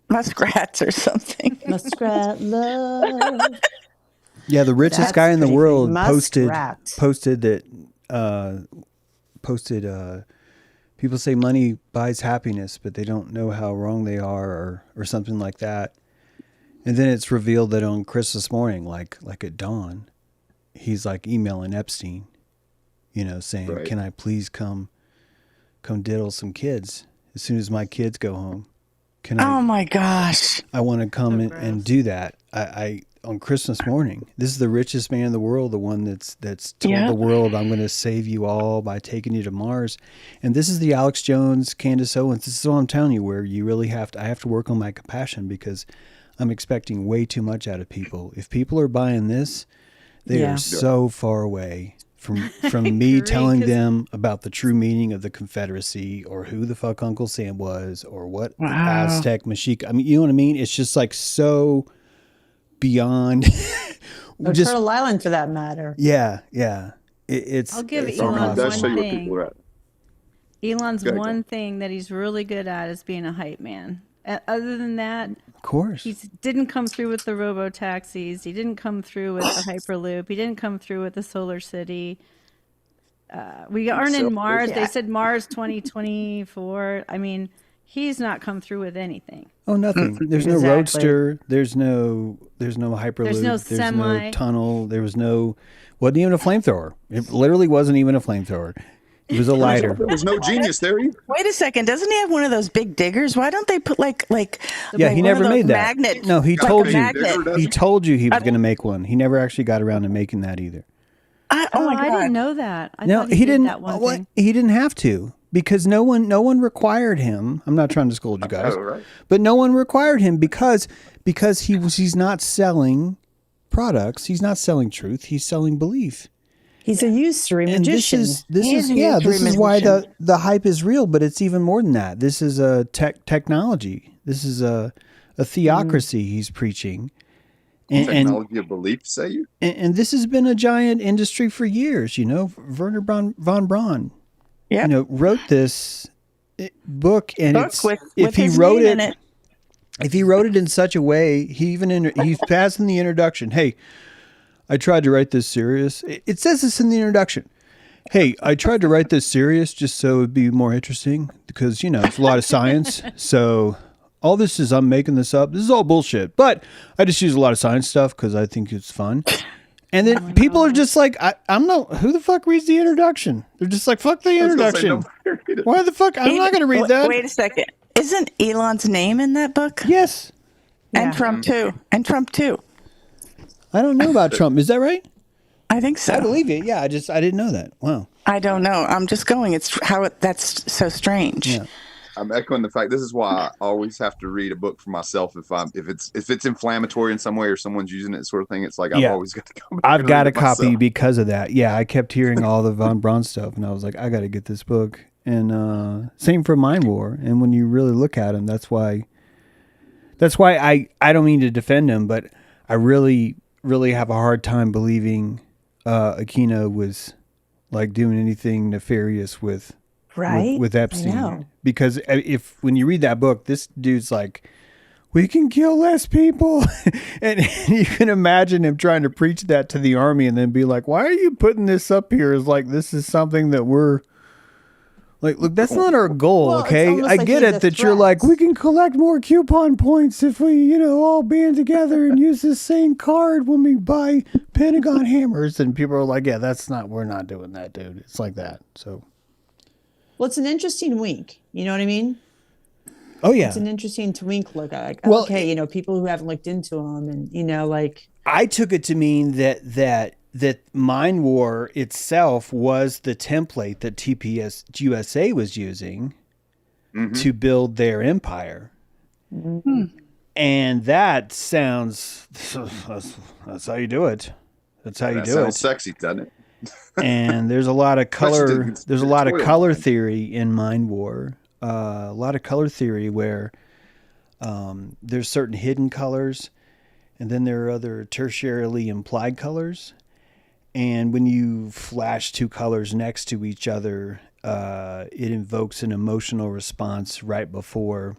muskrats or something. Muskrat love. Yeah, the richest That's guy in the pretty world funny. Muskrat. posted that people say money buys happiness, but they don't know how wrong they are, or something like that. And then it's revealed that on Christmas morning, like at dawn, he's like emailing Epstein, saying, Right. "Can I please come diddle some kids as soon as my kids go home? Can I? Oh my gosh. I want to come So and gross. do that. I on Christmas morning. This is the richest man in the world, the one that's told Yeah. the world, I'm going to save you all by taking you to Mars. And this is the Alex Jones, Candace Owens. This is what I'm telling you, where you really I have to work on my compassion, because I'm expecting way too much out of people. If people are buying this, they Yeah. are so far away from me agree, telling 'cause- them about the true meaning of the Confederacy, or who the fuck Uncle Sam was, or what the Wow. Aztec Mexica. I mean, you know what I mean? It's just like so beyond. Or just Turtle Island, for that matter. yeah. It's I'll give it's Elon impossible. That's show you one what people are at. Elon's Go ahead, one thing that he's really good at is being a hype man. Other than that, Of course. he didn't come through with the robo taxis. He didn't come through with the Hyperloop. He didn't come through with the Solar City. We aren't in Mars. They said Mars 2024. I mean, he's not come through with anything. Oh, nothing. There's no Exactly. roadster. There's no Hyperloop. There's no no semi. tunnel. Wasn't even a flamethrower. It literally wasn't even a flamethrower. It was a lighter. There was no genius there either. Wait a second. Doesn't he have one of those big diggers? Why don't they put like Yeah, like he one of never those made that. magnet- No, he like told a you. magnet? He told you he was going to make one. He never actually got around to making that either. Oh my I god. didn't know that. I No, thought he did didn't. That one What? thing. He didn't have to, because no one required him. I'm not trying to scold you guys, Oh, right. but no one required him because he's not selling products. He's not selling truth. He's selling belief. He's a usury And magician. this He is is a yeah, this usury is why magician. the hype is real, but it's even more than that. This is a technology. This is a theocracy he's preaching. And Technology of belief, say you? this has been a giant industry for years. Werner von Braun, Yeah. wrote this book, and Book it's with if he his wrote name it, in it. if he wrote it in such a way, he passed in the introduction. Hey, I tried to write this serious. It says this in the introduction. Hey, I tried to write this serious just so it'd be more interesting, because it's a lot of science. So all this is, I'm making this up. This is all bullshit, but I just use a lot of science stuff because I think it's fun. And then people are just like, I'm not. Who the fuck reads the introduction? They're just like, fuck the I was gonna say, introduction. nobody read it. Why the fuck? I'm not going to read that. Wait a second. Isn't Elon's name in that book? Yes, And Yeah. Trump too. And Trump too. I don't know about Trump. Is that right? I think so. I believe it. Yeah, I didn't know that. Wow. I don't know. I'm just going. That's so strange. Yeah. I'm echoing the fact. This is why I always have to read a book for myself if it's inflammatory in some way, or someone's using it, sort of thing. It's like I've Yeah. always got to go back I've and got read a it copy myself. because of that. Yeah, I kept hearing all the Von Braun stuff, and I was like, I got to get this book. And same for Mind War. And when you really look at him, that's why I don't mean to defend him, but I really, really have a hard time believing Aquino was like doing anything nefarious with Right? with I Epstein. know. Because when you read that book, this dude's like, we can kill less people. And you can imagine him trying to preach that to the army and then be like, why are you putting this up here as like, this is something that we're like, look, that's not our goal. Well, it's okay. almost I like get he's it a that you're threat. like, we can collect more coupon points if we, all band together and use the same card when we buy Pentagon hammers. And people are like, yeah, we're not doing that, dude. It's like that. So, Well, it's an interesting wink. You know what I mean? oh yeah. It's an interesting twink look at. Like, Well, okay, people who haven't looked into them, and like I took it to mean that Mind War itself was the template that TPS USA was using to build their empire. And that sounds that's how you do it. That's how you That do sounds it. sexy, doesn't it? And there's a lot of color. Especially There's a lot of conspiratorial color mind. theory in Mind War. A lot of color theory where there's certain hidden colors, and then there are other tertiarily implied colors. And when you flash two colors next to each other, it invokes an emotional response right before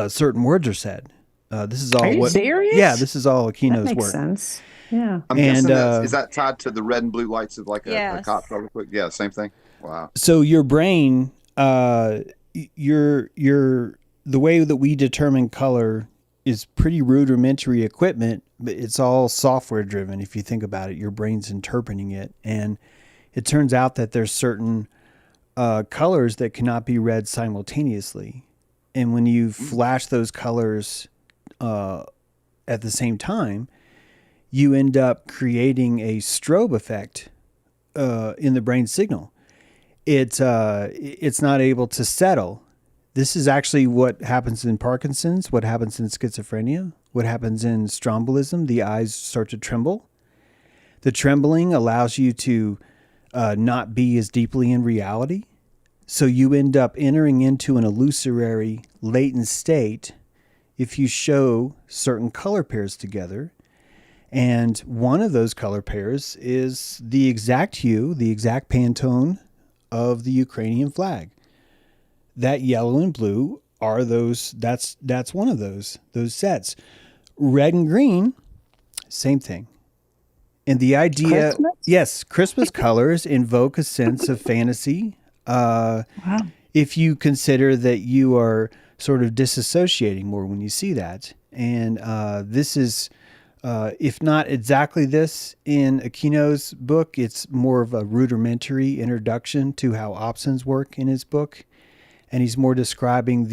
certain words are said. This is all Are you serious? Yeah, this is all That Aquino's makes work. sense. Yeah. I'm guessing is that tied to the red and blue lights of like a Yes. cop car real quick? Yeah, same thing. Wow. So your brain, your the way that we determine color is pretty rudimentary equipment, but it's all software driven. If you think about it, your brain's interpreting it, and it turns out that there's certain colors that cannot be read simultaneously, and when you flash those colors at the same time, you end up creating a strobe effect in the brain signal. It's not able to settle. This is actually what happens in Parkinson's, what happens in schizophrenia, what happens in strombolism. The eyes start to tremble. The trembling allows you to not be as deeply in reality. So you end up entering into an illusory latent state if you show certain color pairs together. And one of those color pairs is the exact hue, the exact Pantone of the Ukrainian flag. That yellow and blue are those, that's one of those sets. Red and green, same thing. And the idea, Christmas? yes, Christmas colors invoke a sense of fantasy. Wow. If you consider that you are sort of disassociating more when you see that. And this is, if not exactly this in Aquino's book, it's more of a rudimentary introduction to how opsins work in his book. And he's more describing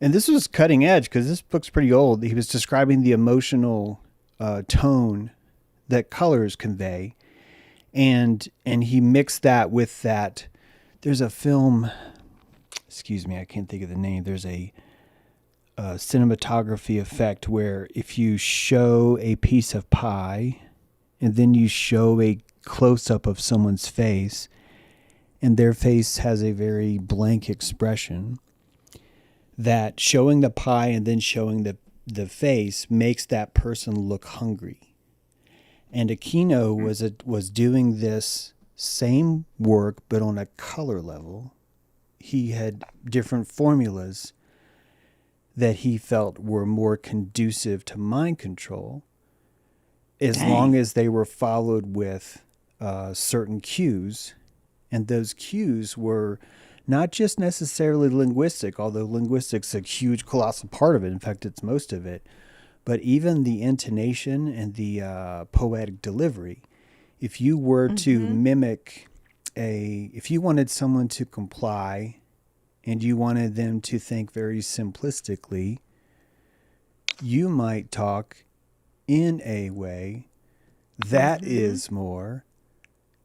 and this was cutting edge because this book's pretty old. He was describing the emotional tone that colors convey. And he mixed that with that. There's a film, excuse me, I can't think of the name. There's a cinematography effect where if you show a piece of pie and then you show a close-up of someone's face and their face has a very blank expression, that showing the pie and then showing the face makes that person look hungry. And Aquino was doing this same work but on a color level. He had different formulas that he felt were more conducive to mind control as long as they were followed with certain cues. And those cues were not just necessarily linguistic, although linguistics is a huge, colossal part of it. In fact, it's most of it. But even the intonation and the poetic delivery. If you were to mimic if you wanted someone to comply and you wanted them to think very simplistically, you might talk in a way that is more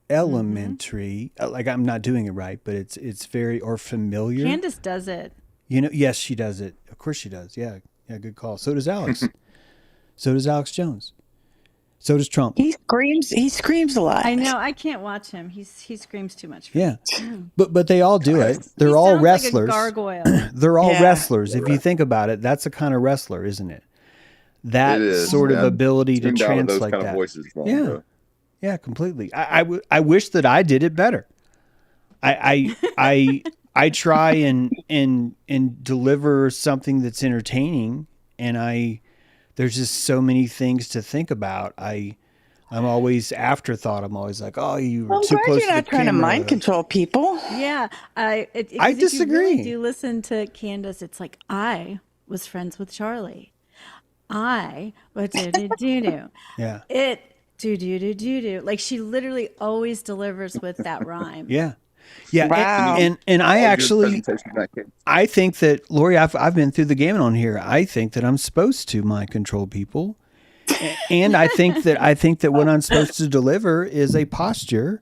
elementary. Like, I'm not doing it right, but it's very, or familiar. Candace does it. You know, yes, she does it. Of course she does. Yeah, good call. So does Alex. So does Alex Jones. So does Trump. He screams a lot. I know. I can't watch him. He screams too much. For Yeah. me. But they all do it. They're He all sounds wrestlers. Like a gargoyle. They're all Yeah. wrestlers. If you think about it, that's a kind of wrestler, isn't it? That It is, sort of yeah. ability to Tuned out with those translate kind that. of voices long Yeah. ago. Yeah, completely. I wish that I did it better. I try and deliver something that's entertaining, and there's just so many things to think about. I'm always afterthought. I'm always like, oh, you were Well, too glad close you're to not the trying to camera. mind control people. Yeah. I If you disagree. really do listen to Candace, it's like, I was friends with Charlie. I was do-do-do-do. Yeah. It do-do-do-do-do. Like, she literally always delivers with that rhyme. Yeah. Yeah. Wow. And I All your actually, presentation back in. I think that, Lori, I've been through the gamut on here. I think that I'm supposed to mind control people. And I think that what I'm supposed to deliver is a posture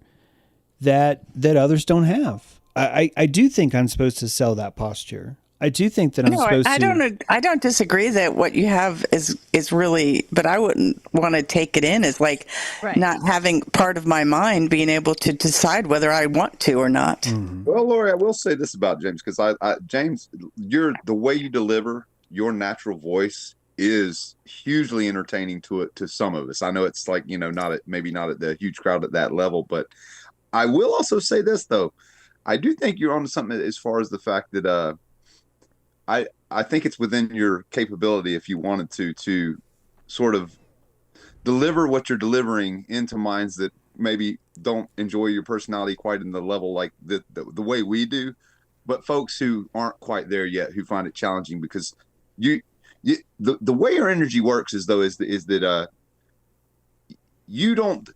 that others don't have. I do think I'm supposed to sell that posture. I do think that I'm No, supposed I to. I don't disagree that what you have is really, but I wouldn't want to take it in as like Right. not having part of my mind being able to decide whether I want to or not. Mm-hmm. Well, Lori, I will say this about James, because James, the way you deliver your natural voice is hugely entertaining to some of us. I know it's like, maybe not at the huge crowd at that level, but I will also say this though. I do think you're onto something as far as the fact that I think it's within your capability, if you wanted to sort of deliver what you're delivering into minds that maybe don't enjoy your personality quite in the level like the way we do, but folks who aren't quite there yet, who find it challenging because you, the way your energy works is that you don't,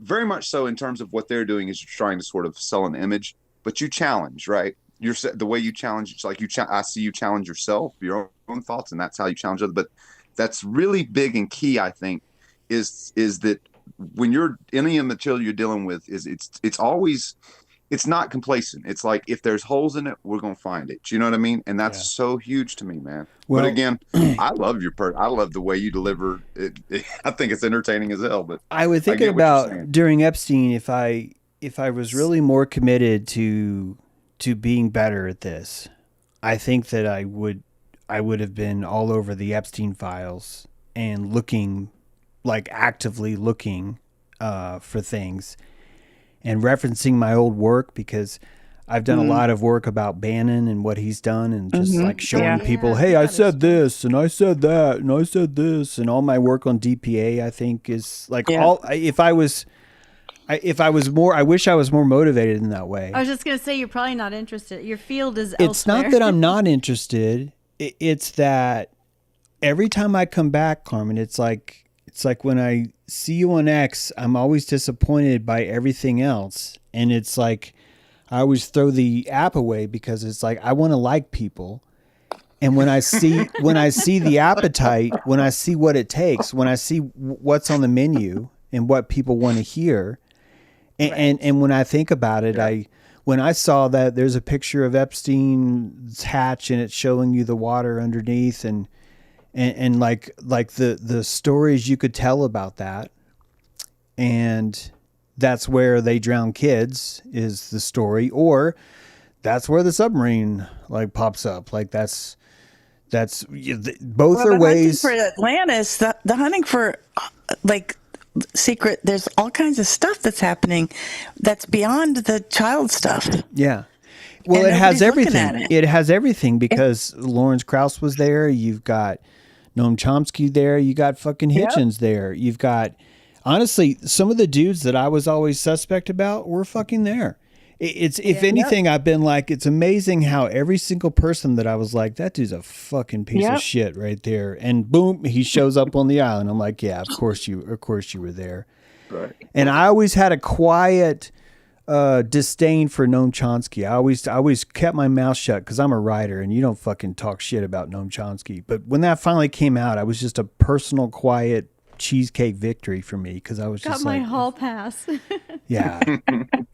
very much so in terms of what they're doing is you're trying to sort of sell an image, but you challenge, right? You're the way you challenge. It's like I see you challenge yourself, your own thoughts, and that's how you challenge others. But that's really big and key, I think, is that when you're any of the material you're dealing with, is it's always, it's not complacent. It's like if there's holes in it, we're gonna find it. You know what I mean? And that's so huge to me, man. Well, but again, I love I love the way you deliver it. I think it's entertaining as hell. But I was thinking about during Epstein, if I was really more committed to being better at this, I think that I would have been all over the Epstein files and looking, like actively looking for things and referencing my old work, because I've done a lot of work about Bannon and what he's done, and just like showing people, hey, I said this and I said that and I said this, and all my work on DPA, I think, is like if I was more, I wish I was more motivated in that way. I was just going to say, you're probably not interested. Your field is It's elsewhere. not that I'm not interested. It's that every time I come back, Carmen, it's like when I see you on X, I'm always disappointed by everything else. And it's like, I always throw the app away because it's like, I want to like people. And when I see the appetite, when I see what it takes, when I see what's on the menu and what people want to hear, and when I think about it, when I saw that there's a picture of Epstein's hatch and it's showing you the water underneath, and like the stories you could tell about that, and that's where they drown kids is the story, or that's where the submarine like pops up. Like that's both are ways for Atlantis. The hunting for like secret. There's all kinds of stuff that's happening that's beyond the child stuff. Yeah. Well, it has everything. It. It has everything because Lawrence Krauss was there. You've got Noam Chomsky there. You got fucking Hitchens there. You've got, honestly, some of the dudes that I was always suspect about were fucking there. It's if anything, I've been like, it's amazing how every single person that I was like, that dude's a fucking piece of shit right there, and boom, he shows up on the island. I'm like, yeah, of course you were there. Right. And I always had a quiet disdain for Noam Chomsky. I always kept my mouth shut because I'm a writer, and you don't fucking talk shit about Noam Chomsky. But when that finally came out, I was just a personal, quiet cheesecake victory for me because I was got just my like, hall pass. Yeah,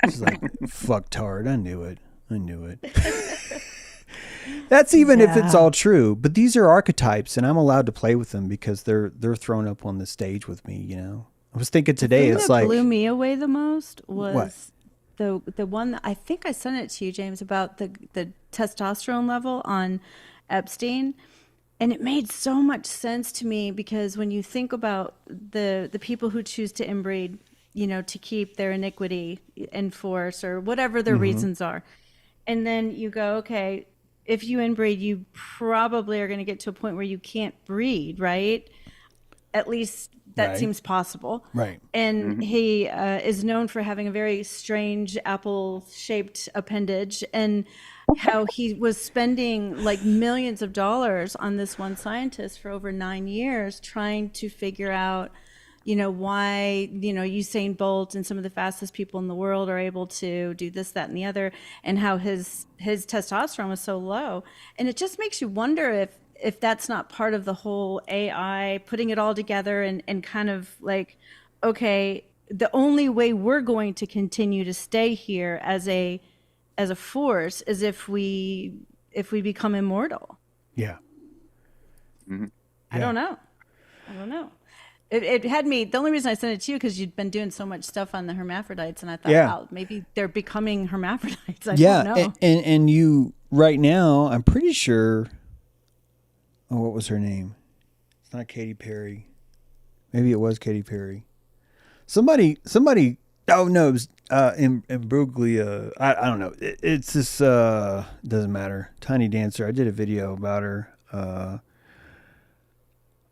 it's like fucktard. I knew it. That's even if it's all true. But these are archetypes, and I'm allowed to play with them because they're thrown up on the stage with me. You know, I was thinking today, it's like blew me away the most was what? the one that I think I sent it to you, James, about the testosterone level on Epstein. And it made so much sense to me because when you think about the people who choose to inbreed, you know, to keep their iniquity in force or whatever their reasons are, and then you go, okay, if you inbreed, you probably are going to get to a point where you can't breed, right? At least that seems possible. Right. And he is known for having a very strange apple-shaped appendage, and how he was spending like millions of dollars on this one scientist for over 9 years trying to figure out, you know, why, you know, Usain Bolt and some of the fastest people in the world are able to do this, that, and the other, and how his testosterone was so low. And it just makes you wonder if that's not part of the whole AI, putting it all together and kind of like, okay, the only way we're going to continue to stay here as a force is if we become immortal. Yeah. Mm-hmm. I don't know. It had me. The only reason I sent it to you because you'd been doing so much stuff on the hermaphrodites, and I thought, wow, maybe they're becoming hermaphrodites. I don't know. And you right now, I'm pretty sure. Oh, what was her name? It's not Katy Perry. Maybe it was Katy Perry. Somebody Oh no, it was Imbruglia. I don't know. It's this. Doesn't matter. Tiny Dancer. I did a video about her.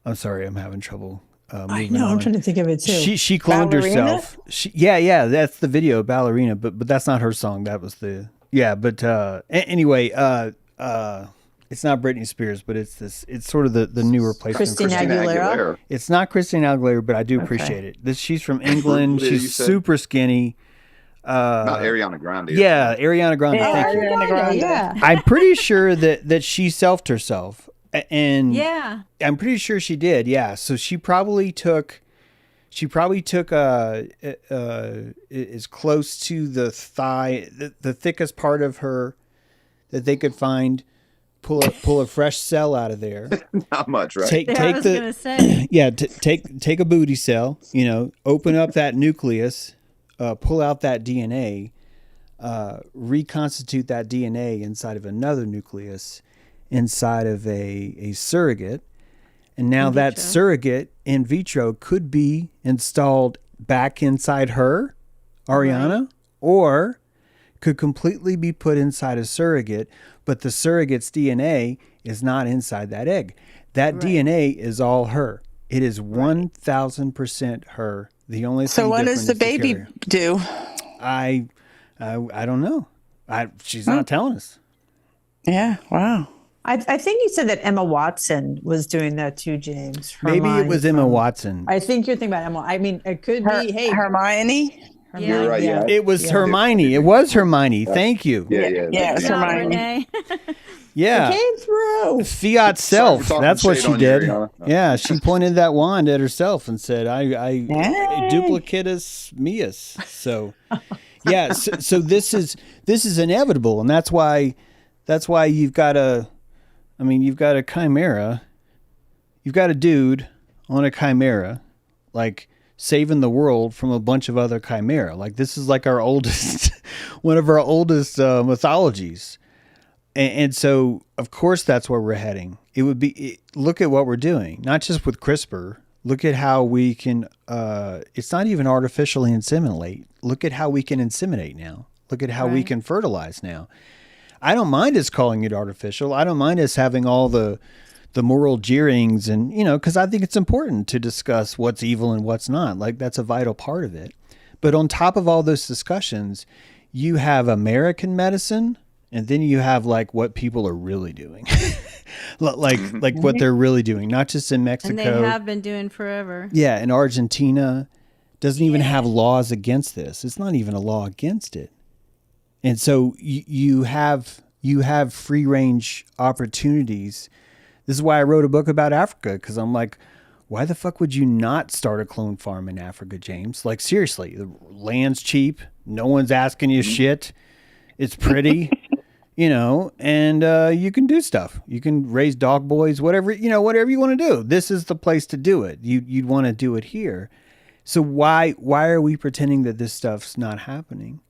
I'm sorry, I'm having trouble. I Moving know. I'm on. trying to think of it too. She cloned Ballerina? herself. Yeah, that's the video, Ballerina. But that's not her song. That was the But anyway, it's not Britney Spears, but it's this. It's sort of the new replacement. Christina Aguilera. It's not Christina Aguilera, but I do appreciate it. She's from England. What did you She's say? super skinny. Not Ariana Grande. Yeah, Ariana Grande. Yeah, Thank you. Ariana Grande. Yeah. I'm pretty sure that she selfed herself, and Yeah. I'm pretty sure she did. Yeah, so she probably took as close to the thigh, the thickest part of her that they could find. Pull a fresh cell out of there. Not much, right? Take I was the gonna say. yeah. Take a booty cell. Open up that nucleus, pull out that DNA, reconstitute that DNA inside of another nucleus, inside of a surrogate, and now that surrogate in vitro could be installed back inside her, Ariana, or could completely be put inside a surrogate, but the surrogate's DNA is not inside that egg. That DNA is all her. It is 1,000% her. The only thing So what different does the is baby carrier. do? I don't know. She's not telling us. Yeah. Wow. I think you said that Emma Watson was doing that too, James. Maybe it was Emma Watson. I think you're thinking about Emma. I mean, it could be. Hey, Hermione. You're right. Yeah. It was Hermione. It was Hermione. Thank you. Yeah. Yeah, it's Good job, Hermione. Renee. Yeah. came through. Fiat Sorry, we're self. talking That's what shade she on you, did. Ariana. Yeah, she pointed that wand at herself and said, "I Hey. duplicatus meus." So, yeah. So this is inevitable, and that's why you've got a chimera. You've got a dude on a chimera, like saving the world from a bunch of other chimera. Like this is like our oldest, one of our oldest mythologies. And so, of course, that's where we're heading. It would be, look at what we're doing, not just with CRISPR. Look at how we can, it's not even artificially inseminate. Look at how we can inseminate now. Look at how we can fertilize now. I don't mind us calling it artificial. I don't mind us having all the moral jeerings and, because I think it's important to discuss what's evil and what's not. Like that's a vital part of it. But on top of all those discussions, you have American medicine. And then you have like what people are really doing, like what they're really doing, not just in Mexico. And they have been doing forever. Yeah, and Argentina doesn't even have laws against this. It's not even a law against it. And so you have free range opportunities. This is why I wrote a book about Africa, because I'm like, why the fuck would you not start a clone farm in Africa, James? Like seriously, the land's cheap. No one's asking you shit. It's pretty. And you can do stuff. You can raise dog boys, whatever you want to do. This is the place to do it. You'd want to do it here. So why are we pretending that this stuff's not happening?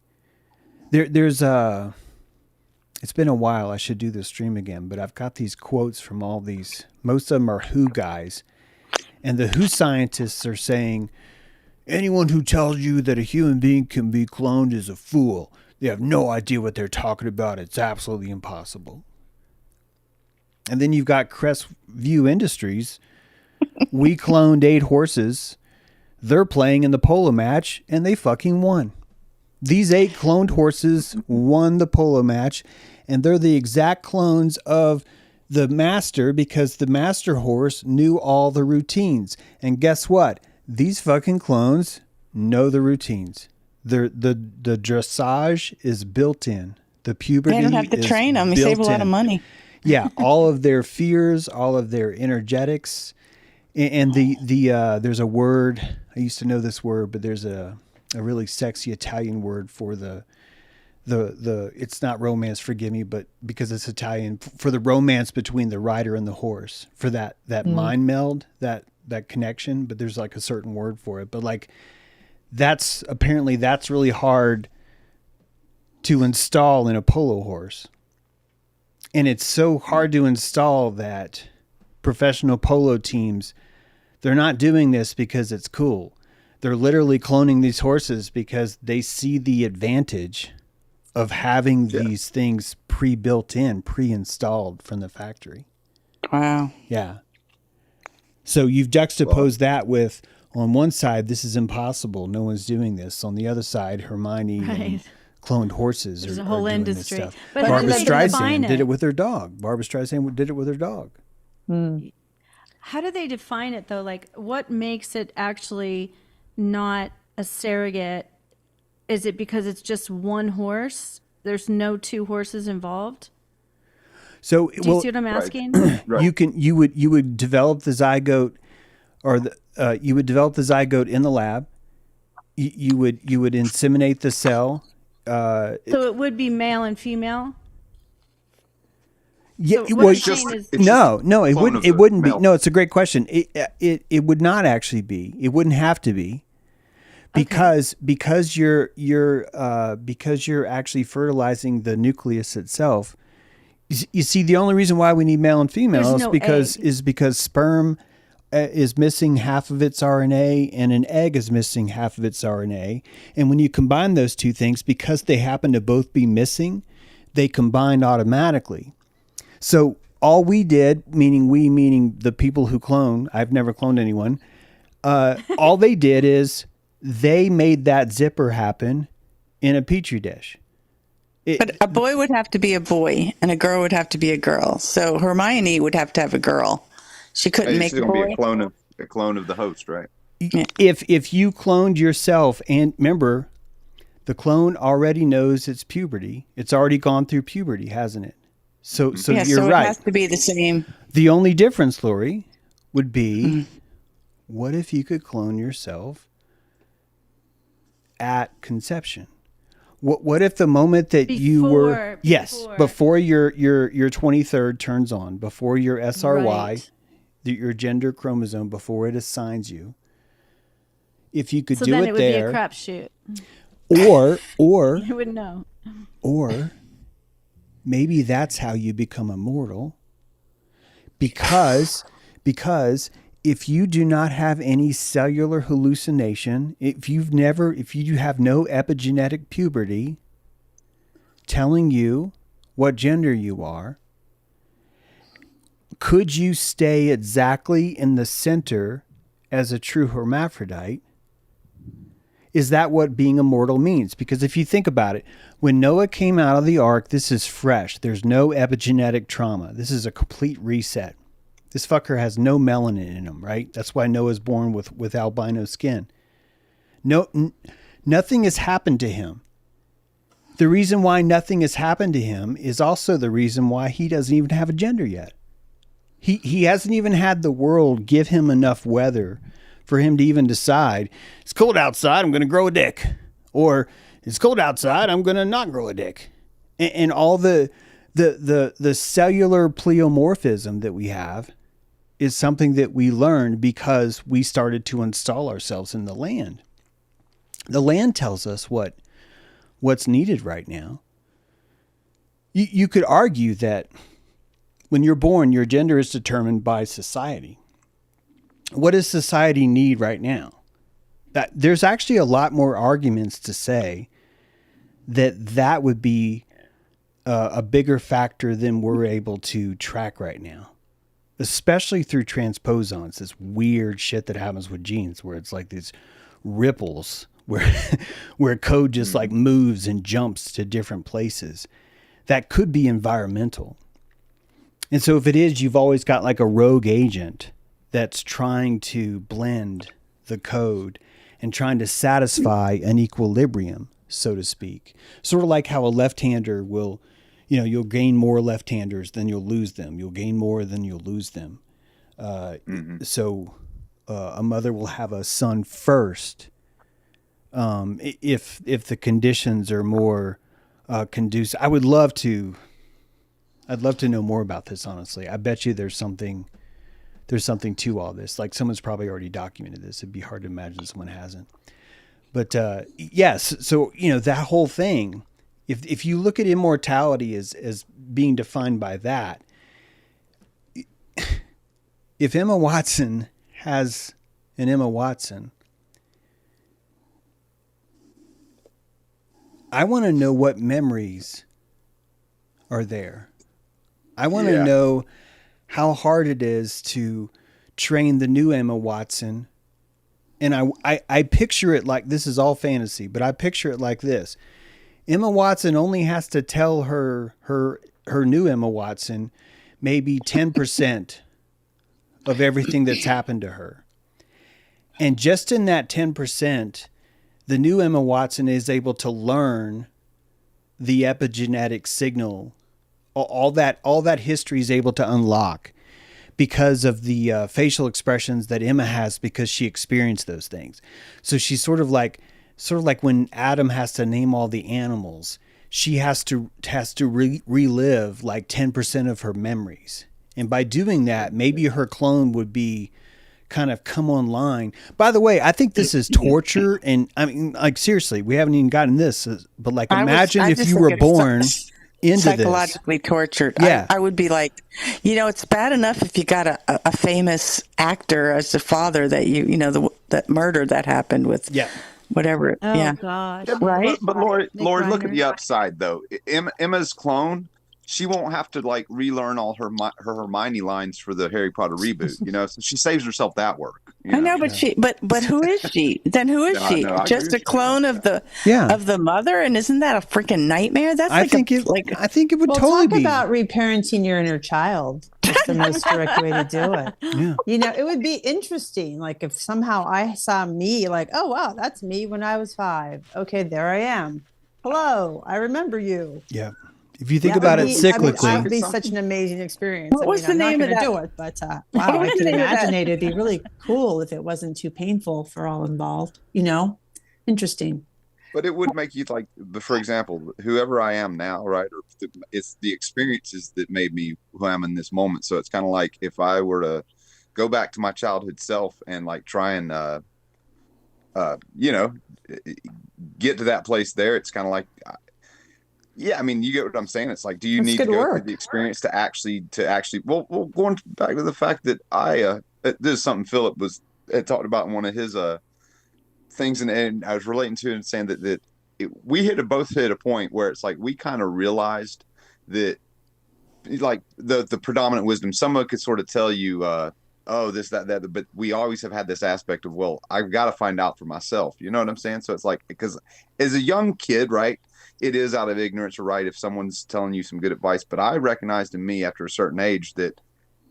It's been a while. I should do this stream again, but I've got these quotes from all these. Most of them are WHO guys, and the WHO scientists are saying, anyone who tells you that a human being can be cloned is a fool. They have no idea what they're talking about. It's absolutely impossible. And then you've got Crestview Industries. We cloned 8 horses. They're playing in the polo match, and they fucking won. These 8 cloned horses won the polo match, and they're the exact clones of the master because the master horse knew all the routines. And guess what? These fucking clones know the routines. The dressage is built in. The puberty. They don't have to train them. You save a lot of money. Yeah, all of their fears, all of their energetics, and there's a word. I used to know this word, but there's a really sexy Italian word for the it's not romance. Forgive me, but because it's Italian, for the romance between the rider and the horse, for that mind meld, that connection. But there's like a certain word for it. But like. That's really hard to install in a polo horse. And it's so hard to install that professional polo teams, they're not doing this because it's cool. They're literally cloning these horses because they see the advantage of having these things pre-built in, pre-installed from the factory. Wow. Yeah. So you've juxtaposed that with, on one side, this is impossible. No one's doing this. On the other side, Hermione and cloned horses There's are a whole doing industry. this stuff. But Barbara how do they define Streisand did it? it with her dog. Barbara Streisand did it with her dog. How do they define it though? Like, what makes it actually not a surrogate? Is it because it's just one horse? There's no two horses involved? So Do you see what I'm asking? Right. you would develop the zygote, or you would develop the zygote in the lab. You would inseminate the cell. So it would be male and female? Yeah, So what well, I'm saying is, no, it clone wouldn't. of It the wouldn't be. male. No, it's a great question. It would not actually be. It wouldn't have to be, because you're actually fertilizing the nucleus itself. You see, the only reason why we need male and female There's is no because egg. sperm is missing half of its RNA and an egg is missing half of its RNA. And when you combine those two things, because they happen to both be missing, they combine automatically. So all we did, meaning the people who clone, I've never cloned anyone, all they did is they made that zipper happen in a petri dish. But a boy would have to be a boy and a girl would have to be a girl. So Hermione would have to have a girl. She couldn't make She's a going to boy. be a clone of the host, right? If you cloned yourself, and remember, the clone already knows its puberty. It's already gone through puberty, hasn't it? So Yeah, you're so it right. has to be the same. The only difference, Lori, would be, what if you could clone yourself at conception? What if the moment that you were before your 23rd turns on, before your SRY, Right. your gender chromosome, before it assigns you, if you could So do then it it would there, be a crapshoot. or You would know. or maybe that's how you become immortal, because if you do not have any cellular hallucination, if you have no epigenetic puberty telling you what gender you are, could you stay exactly in the center as a true hermaphrodite? Is that what being immortal means? Because if you think about it, when Noah came out of the ark, this is fresh. There's no epigenetic trauma. This is a complete reset. This fucker has no melanin in him, right? That's why Noah's born with albino skin. Nothing has happened to him. The reason why nothing has happened to him is also the reason why he doesn't even have a gender yet. He hasn't even had the world give him enough weather for him to even decide, it's cold outside, I'm going to grow a dick. Or it's cold outside, I'm going to not grow a dick. And all the cellular pleomorphism that we have is something that we learned because we started to install ourselves in the land. The land tells us what's needed right now. You could argue that when you're born, your gender is determined by society. What does society need right now? That there's actually a lot more arguments to say that would be a bigger factor than we're able to track right now, especially through transposons, this weird shit that happens with genes where it's like these ripples where code just like moves and jumps to different places. That could be environmental. And so if it is, you've always got like a rogue agent that's trying to blend the code and trying to satisfy an equilibrium, so to speak. Sort of like how a left-hander will, you'll gain more left-handers than you'll lose them. You'll gain more than you'll lose them. So a mother will have a son first if the conditions are more conducive. I'd love to know more about this, honestly. I bet you there's something to all this. Like someone's probably already documented this. It'd be hard to imagine someone hasn't. But yes, so that whole thing, if you look at immortality as being defined by that, if Emma Watson has an Emma Watson, I want to know what memories are there. I want to know how hard it is to train the new Emma Watson. And I picture it like, this is all fantasy, but I picture it like this. Emma Watson only has to tell her new Emma Watson maybe 10% of everything that's happened to her. And just in that 10%, the new Emma Watson is able to learn the epigenetic signal. All that history is able to unlock because of the facial expressions that Emma has, because she experienced those things. So she's sort of like when Adam has to name all the animals, she has to relive like 10% of her memories. And by doing that, maybe her clone would be kind of come online. By the way, I think this is torture. And I mean, like, seriously, we haven't even gotten this, but like, imagine if you were born into psychologically tortured. Yeah. I would be like, it's bad enough if you got a famous actor as the father that that murder that happened with. Yeah. Whatever. Oh, yeah. gosh. Right. But Lori, look at Reiner. the upside though. Emma's clone, she won't have to like relearn all her Hermione lines for the Harry Potter reboot. So she saves herself that work. I know, but who is she? Then who is she? No, Just a clone of the mother, and isn't that a freaking nightmare? That's I think it would totally talk be about reparenting your inner child. That's the most direct way to do it. Yeah. It would be interesting. Like if somehow I saw me, like, oh wow, that's me when I was 5. Okay, there I am. Hello, I remember you. Yeah. If you think about it cyclically, that would be such an amazing experience. What was the name of that? Do it, but wow, I can imagine it. It'd be really cool if it wasn't too painful for all involved. Interesting. But it would make you like, for example, whoever I am now, right? Or it's the experiences that made me who I am in this moment. So it's kind of like if I were to go back to my childhood self and like try and, get to that place there. It's kind of like, yeah, I mean, you get what I'm saying. It's like, do you need to go through the experience to actually, well, going back to the fact that this is something Philip had talked about in one of his things, and I was relating to it and saying that we both hit a point where it's like we kind of realized that like the predominant wisdom, someone could sort of tell you, oh, this, that, but we always have had this aspect of, well, I've got to find out for myself. You know what I'm saying? So it's like, because as a young kid, right, it is out of ignorance, right, if someone's telling you some good advice. But I recognized in me after a certain age that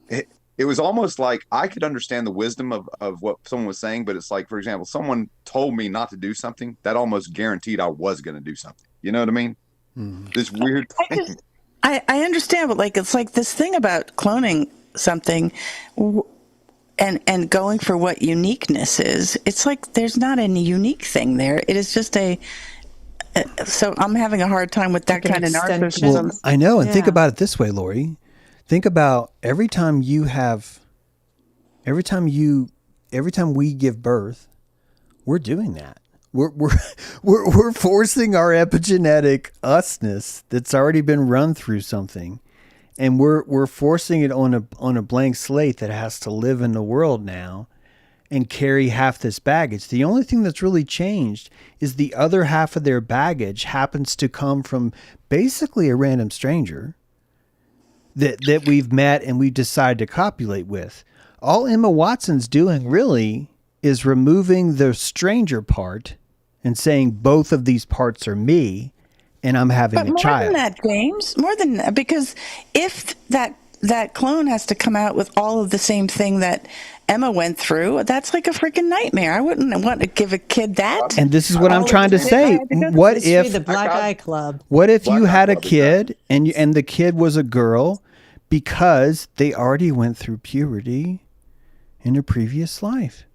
it was almost like I could understand the wisdom of what someone was saying. But it's like, for example, someone told me not to do something that almost guaranteed I was going to do something. You know what I mean? This weird thing. I understand, but like, it's like this thing about cloning something and going for what uniqueness is. It's like there's not any unique thing there. It is just so I'm having a hard time with that kind of narcissism. Well, I know. And think about it this way, Lori. Think about every time we give birth, we're doing that. We're forcing our epigenetic usness that's already been run through something, and we're forcing it on a blank slate that has to live in the world now and carry half this baggage. The only thing that's really changed is the other half of their baggage happens to come from basically a random stranger that we've met and we've decided to copulate with. All Emma Watson's doing really is removing the stranger part and saying both of these parts are me and I'm having a child. More than that, James, more than that, because if that clone has to come out with all of the same thing that Emma went through, that's like a freaking nightmare. I wouldn't want to give a kid that. And this is what I'm trying to say. What if the Black Eye Club? What if you had a kid and the kid was a girl because they already went through puberty in a previous life?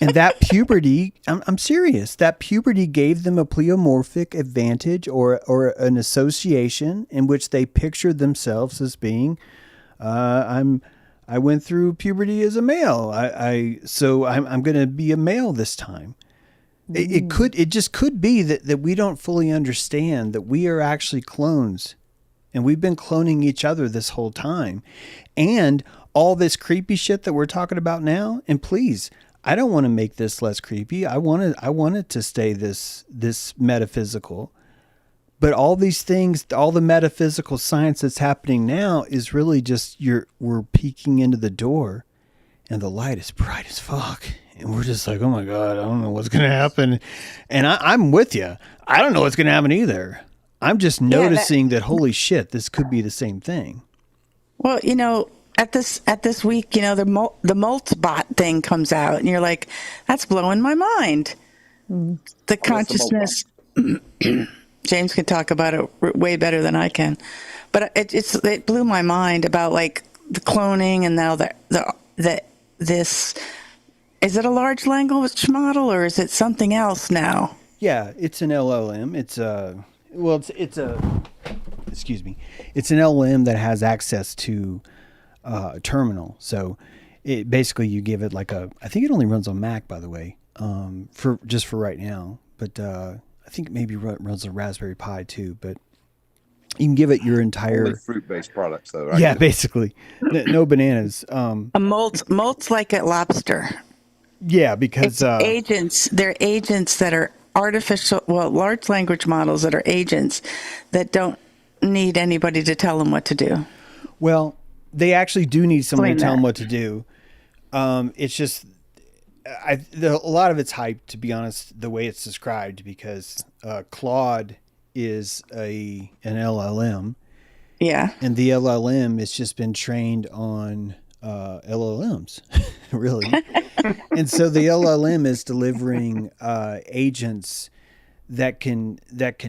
And that puberty, I'm serious, that puberty gave them a pleomorphic advantage or an association in which they pictured themselves as being, I went through puberty as a male. So I'm going to be a male this time. It just could be that we don't fully understand that we are actually clones and we've been cloning each other this whole time. And all this creepy shit that we're talking about now, and please, I don't want to make this less creepy. I want it to stay this metaphysical. But all these things, all the metaphysical science that's happening now is really just we're peeking into the door and the light is bright as fuck. And we're just like, oh my God, I don't know what's going to happen. And I'm with you. I don't know what's going to happen either. I'm just noticing that holy shit, this could be the same thing. Well, at this week, the Moltbot thing comes out, and you're like, that's blowing my mind. The consciousness. James can talk about it way better than I can, but it blew my mind about like the cloning, and now this is it a large language model or is it something else now? Yeah, it's an LLM. It's an LLM that has access to a terminal. So it basically, you give it like I think it only runs on Mac, by the way, for right now. But I think maybe runs a Raspberry Pi too. But you can give it your entire only fruit-based products, though. Right? Yeah, basically, no bananas. A molt's like a lobster. Yeah, because agents. They're agents that are artificial. Well, large language models that are agents that don't need anybody to tell them what to do. Well, they actually do need someone to tell them what to do. It's just a lot of it's hype, to be honest, the way it's described, because Claude is an LLM. Yeah. And the LLM has just been trained on LLMs, really. And so the LLM is delivering agents that can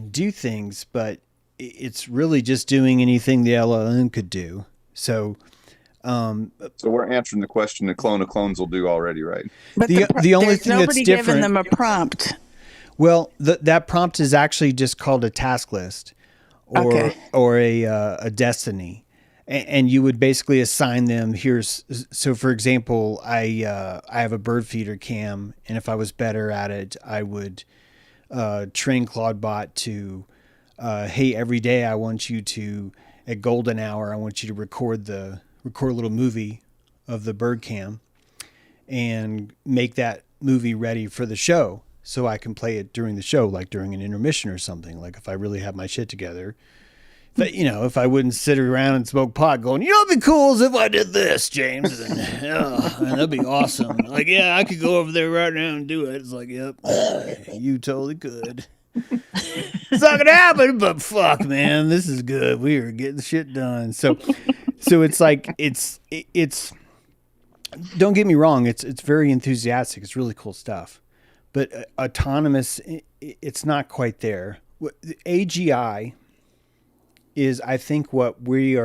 do things, but it's really just doing anything the LLM could do. So we're answering the question a clone of clones will do already, right? But the only thing that's different, giving them a prompt. Well, that prompt is actually just called a task list, or a destiny, and you would basically assign them. So for example, I have a bird feeder cam, and if I was better at it, I would train Claudebot to, hey, every day I want you to, at golden hour, I want you to record a little movie of the bird cam and make that movie ready for the show, so I can play it during the show, like during an intermission or something. Like if I really have my shit together, but if I wouldn't sit around and smoke pot going, it'd be cool as if I did this, James, and that'd be awesome. Like, yeah, I could go over there right now and do it. It's like, yep, you totally could. It's not gonna happen, but fuck, man, this is good. We are getting shit done. So it's like it's don't get me wrong, it's very enthusiastic. It's really cool stuff, but autonomous, it's not quite there. AGI is, I think, what we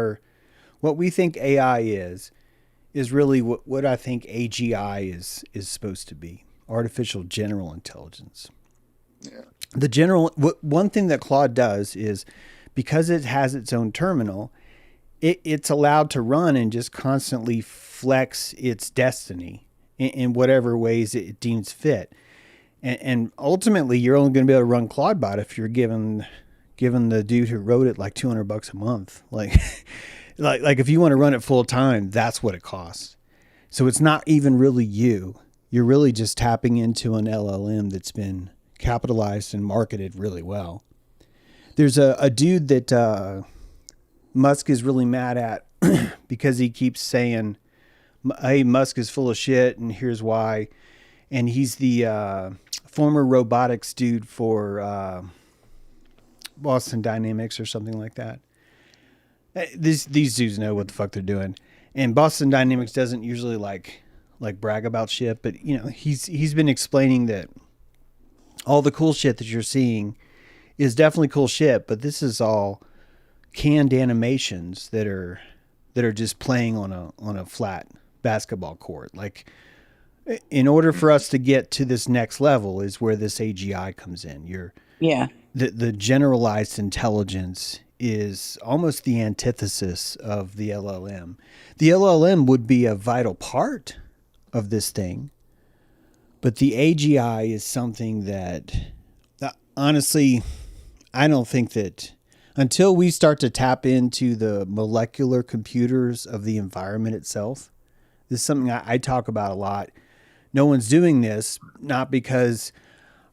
think AI is really what I think AGI is supposed to be: artificial general intelligence. Yeah. One thing that Claude does is, because it has its own terminal, it's allowed to run and just constantly flex its destiny in whatever ways it deems fit. And ultimately, you're only going to be able to run Claudebot if you're given the dude who wrote it like $200 a month. Like if you want to run it full time, that's what it costs. So it's not even really you. You're really just tapping into an LLM that's been capitalized and marketed really well. There's a dude that Musk is really mad at because he keeps saying, hey, Musk is full of shit and here's why. And he's the former robotics dude for Boston Dynamics or something like that. These dudes know what the fuck they're doing. And Boston Dynamics doesn't usually like brag about shit, but he's been explaining that all the cool shit that you're seeing is definitely cool shit, but this is all canned animations that are just playing on a flat basketball court. Like, in order for us to get to this next level is where this AGI comes in. The generalized intelligence is almost the antithesis of the LLM. The LLM would be a vital part of this thing, but the AGI is something that, honestly, I don't think that until we start to tap into the molecular computers of the environment itself, this is something I talk about a lot. no one's doing this, not because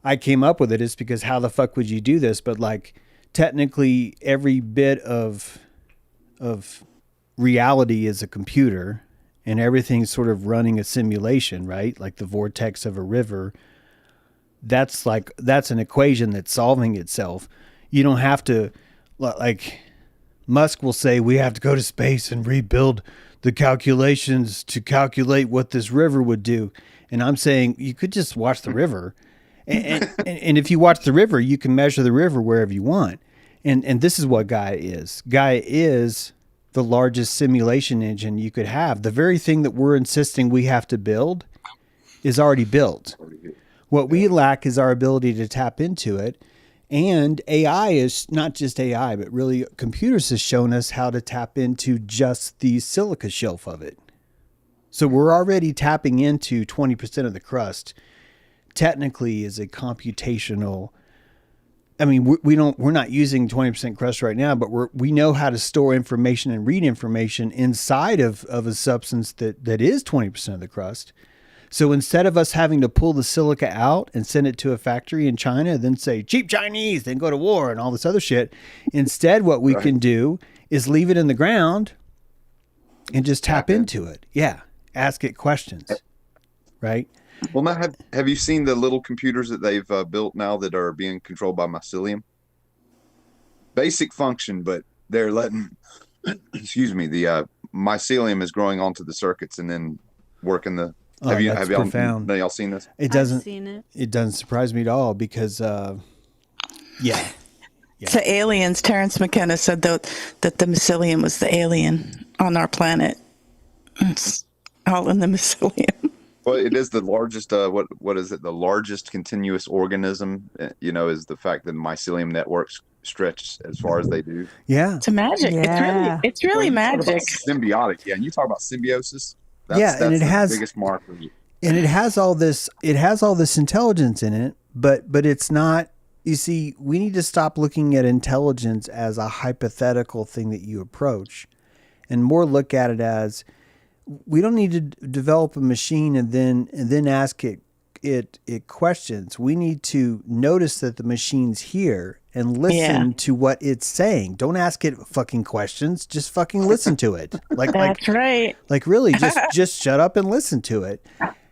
I came up with it. It's because how the fuck would you do this? But like technically every bit of reality is a computer and everything's sort of running a simulation, right? Like the vortex of a river. That's an equation that's solving itself. You don't have to, like Musk will say, we have to go to space and rebuild the calculations to calculate what this river would do. And I'm saying you could just watch the river. And if you watch the river, you can measure the river wherever you want. And this is what Gaia is. Gaia is the largest simulation engine you could have. The very thing that we're insisting we have to build is already built. What we lack is our ability to tap into it. And AI is not just AI, but really computers has shown us how to tap into just the silica shelf of it. So we're already tapping into 20% of the crust. Technically is a computational. I mean, we're not using 20% crust right now, but we know how to store information and read information inside of a substance that is 20% of the crust. So instead of us having to pull the silica out and send it to a factory in China, then say cheap Chinese, then go to war and all this other shit, instead what we can do is leave it in the ground and just tap into it. Yeah, ask it questions, right? Well, now have you seen the little computers that they've built now that are being controlled by mycelium? Basic function, but they're letting, excuse me, the mycelium is growing onto the circuits and then working the. Have y'all seen this? I've seen it. It doesn't surprise me at all because, yeah. So aliens, Terrence McKenna said that the mycelium was the alien on our planet. It's all in the mycelium. Well, it is the largest, what is it? The largest continuous organism, is the fact that mycelium networks stretch as far as they do. Yeah. It's magic. Yeah. It's really magic. Symbiotic. Yeah. And you talk about symbiosis. That's and it has the biggest marker. And it has all this intelligence in it, but it's not, you see, we need to stop looking at intelligence as a hypothetical thing that you approach and more look at it as we don't need to develop a machine and then ask it questions. We need to notice that the machine's here and listen to what it's saying. Don't ask it fucking questions. Just fucking listen to it. That's right. Like really, just shut up and listen to it.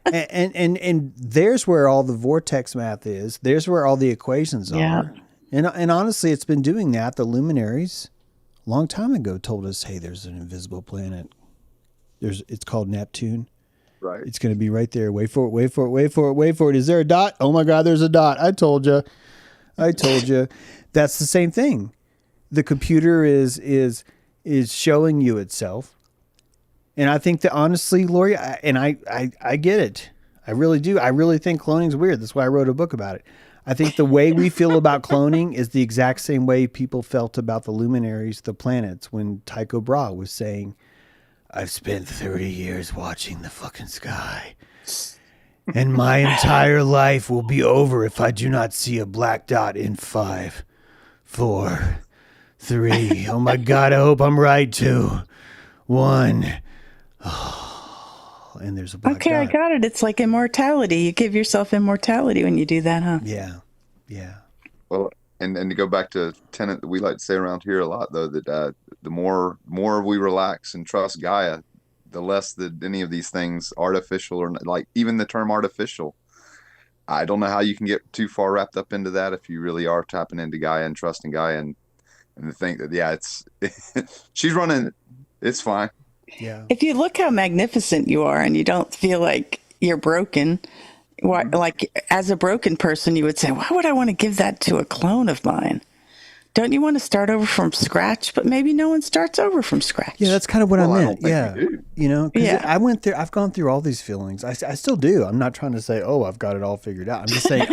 And there's where all the vortex math is. There's where all the equations are. And honestly, it's been doing that. The luminaries, a long time ago, told us, hey, there's an invisible planet. It's called Neptune. Right. It's going to be right there. Wait for it. Wait for it. Wait for it. Wait for it. Is there a dot? Oh my God, there's a dot. I told you. That's the same thing. The computer is showing you itself. And I think that honestly, Lori, I get it. I really do. I really think cloning is weird. That's why I wrote a book about it. I think the way we feel about cloning is the exact same way people felt about the luminaries, the planets, when Tycho Brahe was saying, I've spent 30 years watching the fucking sky, and my entire life will be over if I do not see a black dot in 5, 4, 3. Oh my God, I hope I'm right. 2, 1. Oh, and there's a black dot. I got it. It's like immortality. You give yourself immortality when you do that, huh? Yeah. Well, and to go back to a tenet that we like to say around here a lot, though, that the more we relax and trust Gaia, the less that any of these things, artificial or like even the term artificial, I don't know how you can get too far wrapped up into that if you really are tapping into Gaia and trusting Gaia and to think that, it's she's running, it's fine. Yeah. If you look how magnificent you are and you don't feel like you're broken, like as a broken person, you would say, why would I want to give that to a clone of mine? Don't you want to start over from scratch? But maybe no one starts over from scratch. Yeah, that's kind of what I meant. Yeah. Yeah. I've gone through all these feelings. I still do. I'm not trying to say, oh, I've got it all figured out. I'm just saying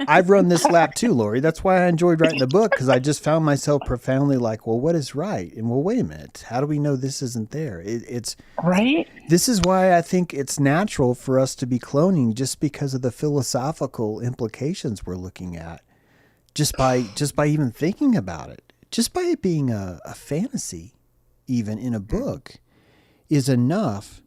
I've run this lap too, Lori. That's why I enjoyed writing the book, because I just found myself profoundly like, well, what is right? And well, wait a minute. How do we know this isn't there? It's right. This is why I think it's natural for us to be cloning, just because of the philosophical implications we're looking at. Just by even thinking about it, just by it being a fantasy, even in a book, is enough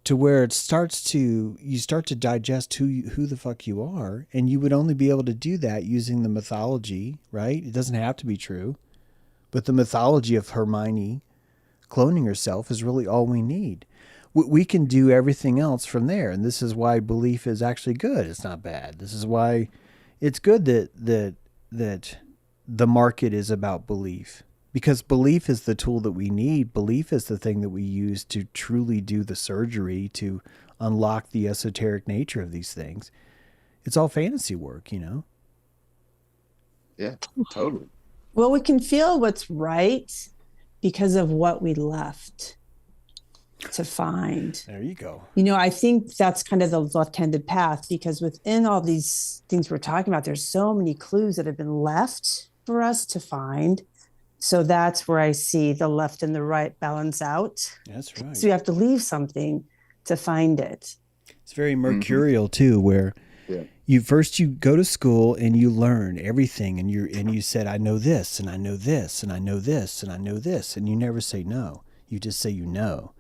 to where you start to digest who the fuck you are, and you would only be able to do that using the mythology, right? It doesn't have to be true, but the mythology of Hermione cloning herself is really all we need. We can do everything else from there, and this is why belief is actually good. It's not bad. This is why it's good that the market is about belief. Because belief is the tool that we need. Belief is the thing that we use to truly do the surgery to unlock the esoteric nature of these things. It's all fantasy work, you know? Yeah, totally. Well, we can feel what's right because of what we left to find. There you go. You know, I think that's kind of the left-handed path, because within all these things we're talking about, there's so many clues that have been left for us to find. So that's where I see the left and the right balance out. That's right. So you have to leave something to find it. It's very mercurial too, where you go to school and you learn everything, and you said, I know this, and I know this, and I know this, and I know this, and you never say no. You just say you know,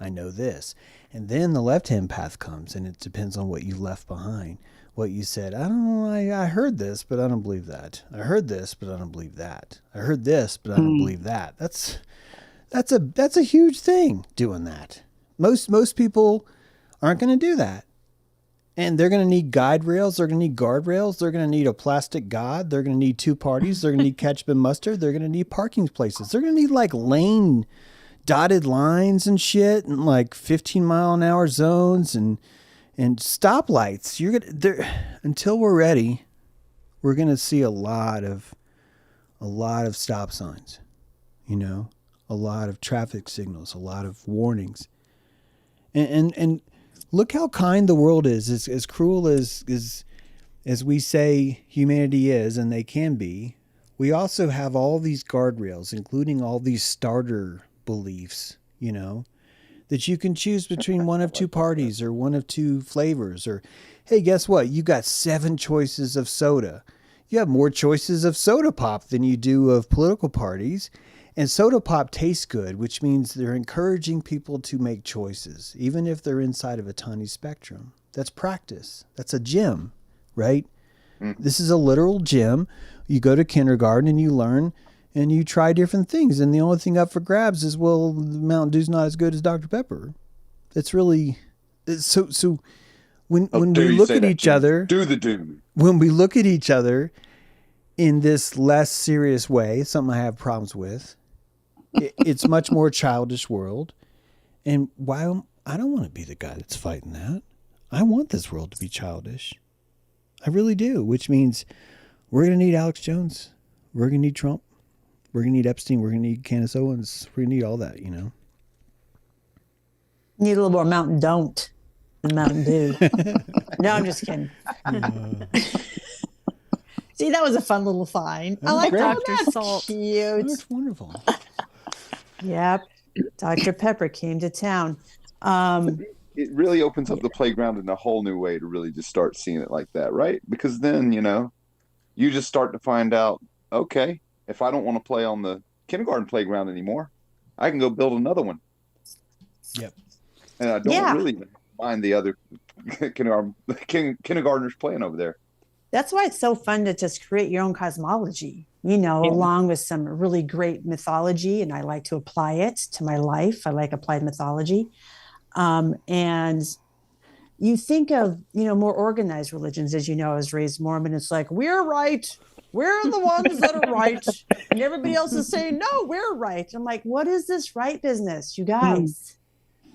I know this. And then the left-hand path comes, and it depends on what you left behind. What you said, I don't know, I heard this, but I don't believe that. I heard this, but I don't believe that. I heard this, but I don't believe that. That's a huge thing, doing that. Most people aren't going to do that. And they're going to need guide rails. They're going to need guardrails. They're going to need a plastic god. They're going to need two parties. They're going to need ketchup and mustard. They're going to need parking places. They're going to need like lane dotted lines and shit, and like 15-mile-an-hour zones and stoplights. Until we're ready, we're gonna see a lot of stop signs, you know, a lot of traffic signals, a lot of warnings, and look how kind the world is. As cruel as we say humanity is, and they can be. We also have all these guardrails, including all these starter beliefs, you know, that you can choose between one of two parties or one of two flavors. Or, hey, guess what? You got 7 choices of soda. You have more choices of soda pop than you do of political parties. And soda pop tastes good, which means they're encouraging people to make choices, even if they're inside of a tiny spectrum. That's practice. That's a gym, right? Mm-hmm. This is a literal gym. You go to kindergarten and you learn and you try different things, and the only thing up for grabs is, well, the Mountain Dew's not as good as Dr. Pepper. It's really so. When we look at each other, when we look at each other in this less serious way, something I have problems with. It's much more childish world, and while I don't want to be the guy that's fighting that, I want this world to be childish. I really do, which means we're gonna need Alex Jones, we're gonna need Trump. We're going to need Epstein. We're going to need Candace Owens. We're going to need all that, you know. Need a little more Mountain Don't than Mountain Dew. No, I'm just kidding. See, that was a fun little find. I like Dr. Salt. Cute. That's wonderful. Yep. Dr. Pepper came to town. It really opens up the playground in a whole new way to really just start seeing it like that, right? Because then, you know, you just start to find out, okay, if I don't want to play on the kindergarten playground anymore, I can go build another one. Yep. And I don't really mind the other kindergartners playing over there. That's why it's so fun to just create your own cosmology, you know, along with some really great mythology. And I like to apply it to my life. I like applied mythology. And you think of, you know, more organized religions, as you know, I was raised Mormon. It's like, we're right. We're the ones that are right. And everybody else is saying, no, we're right. I'm like, what is this right business, you guys?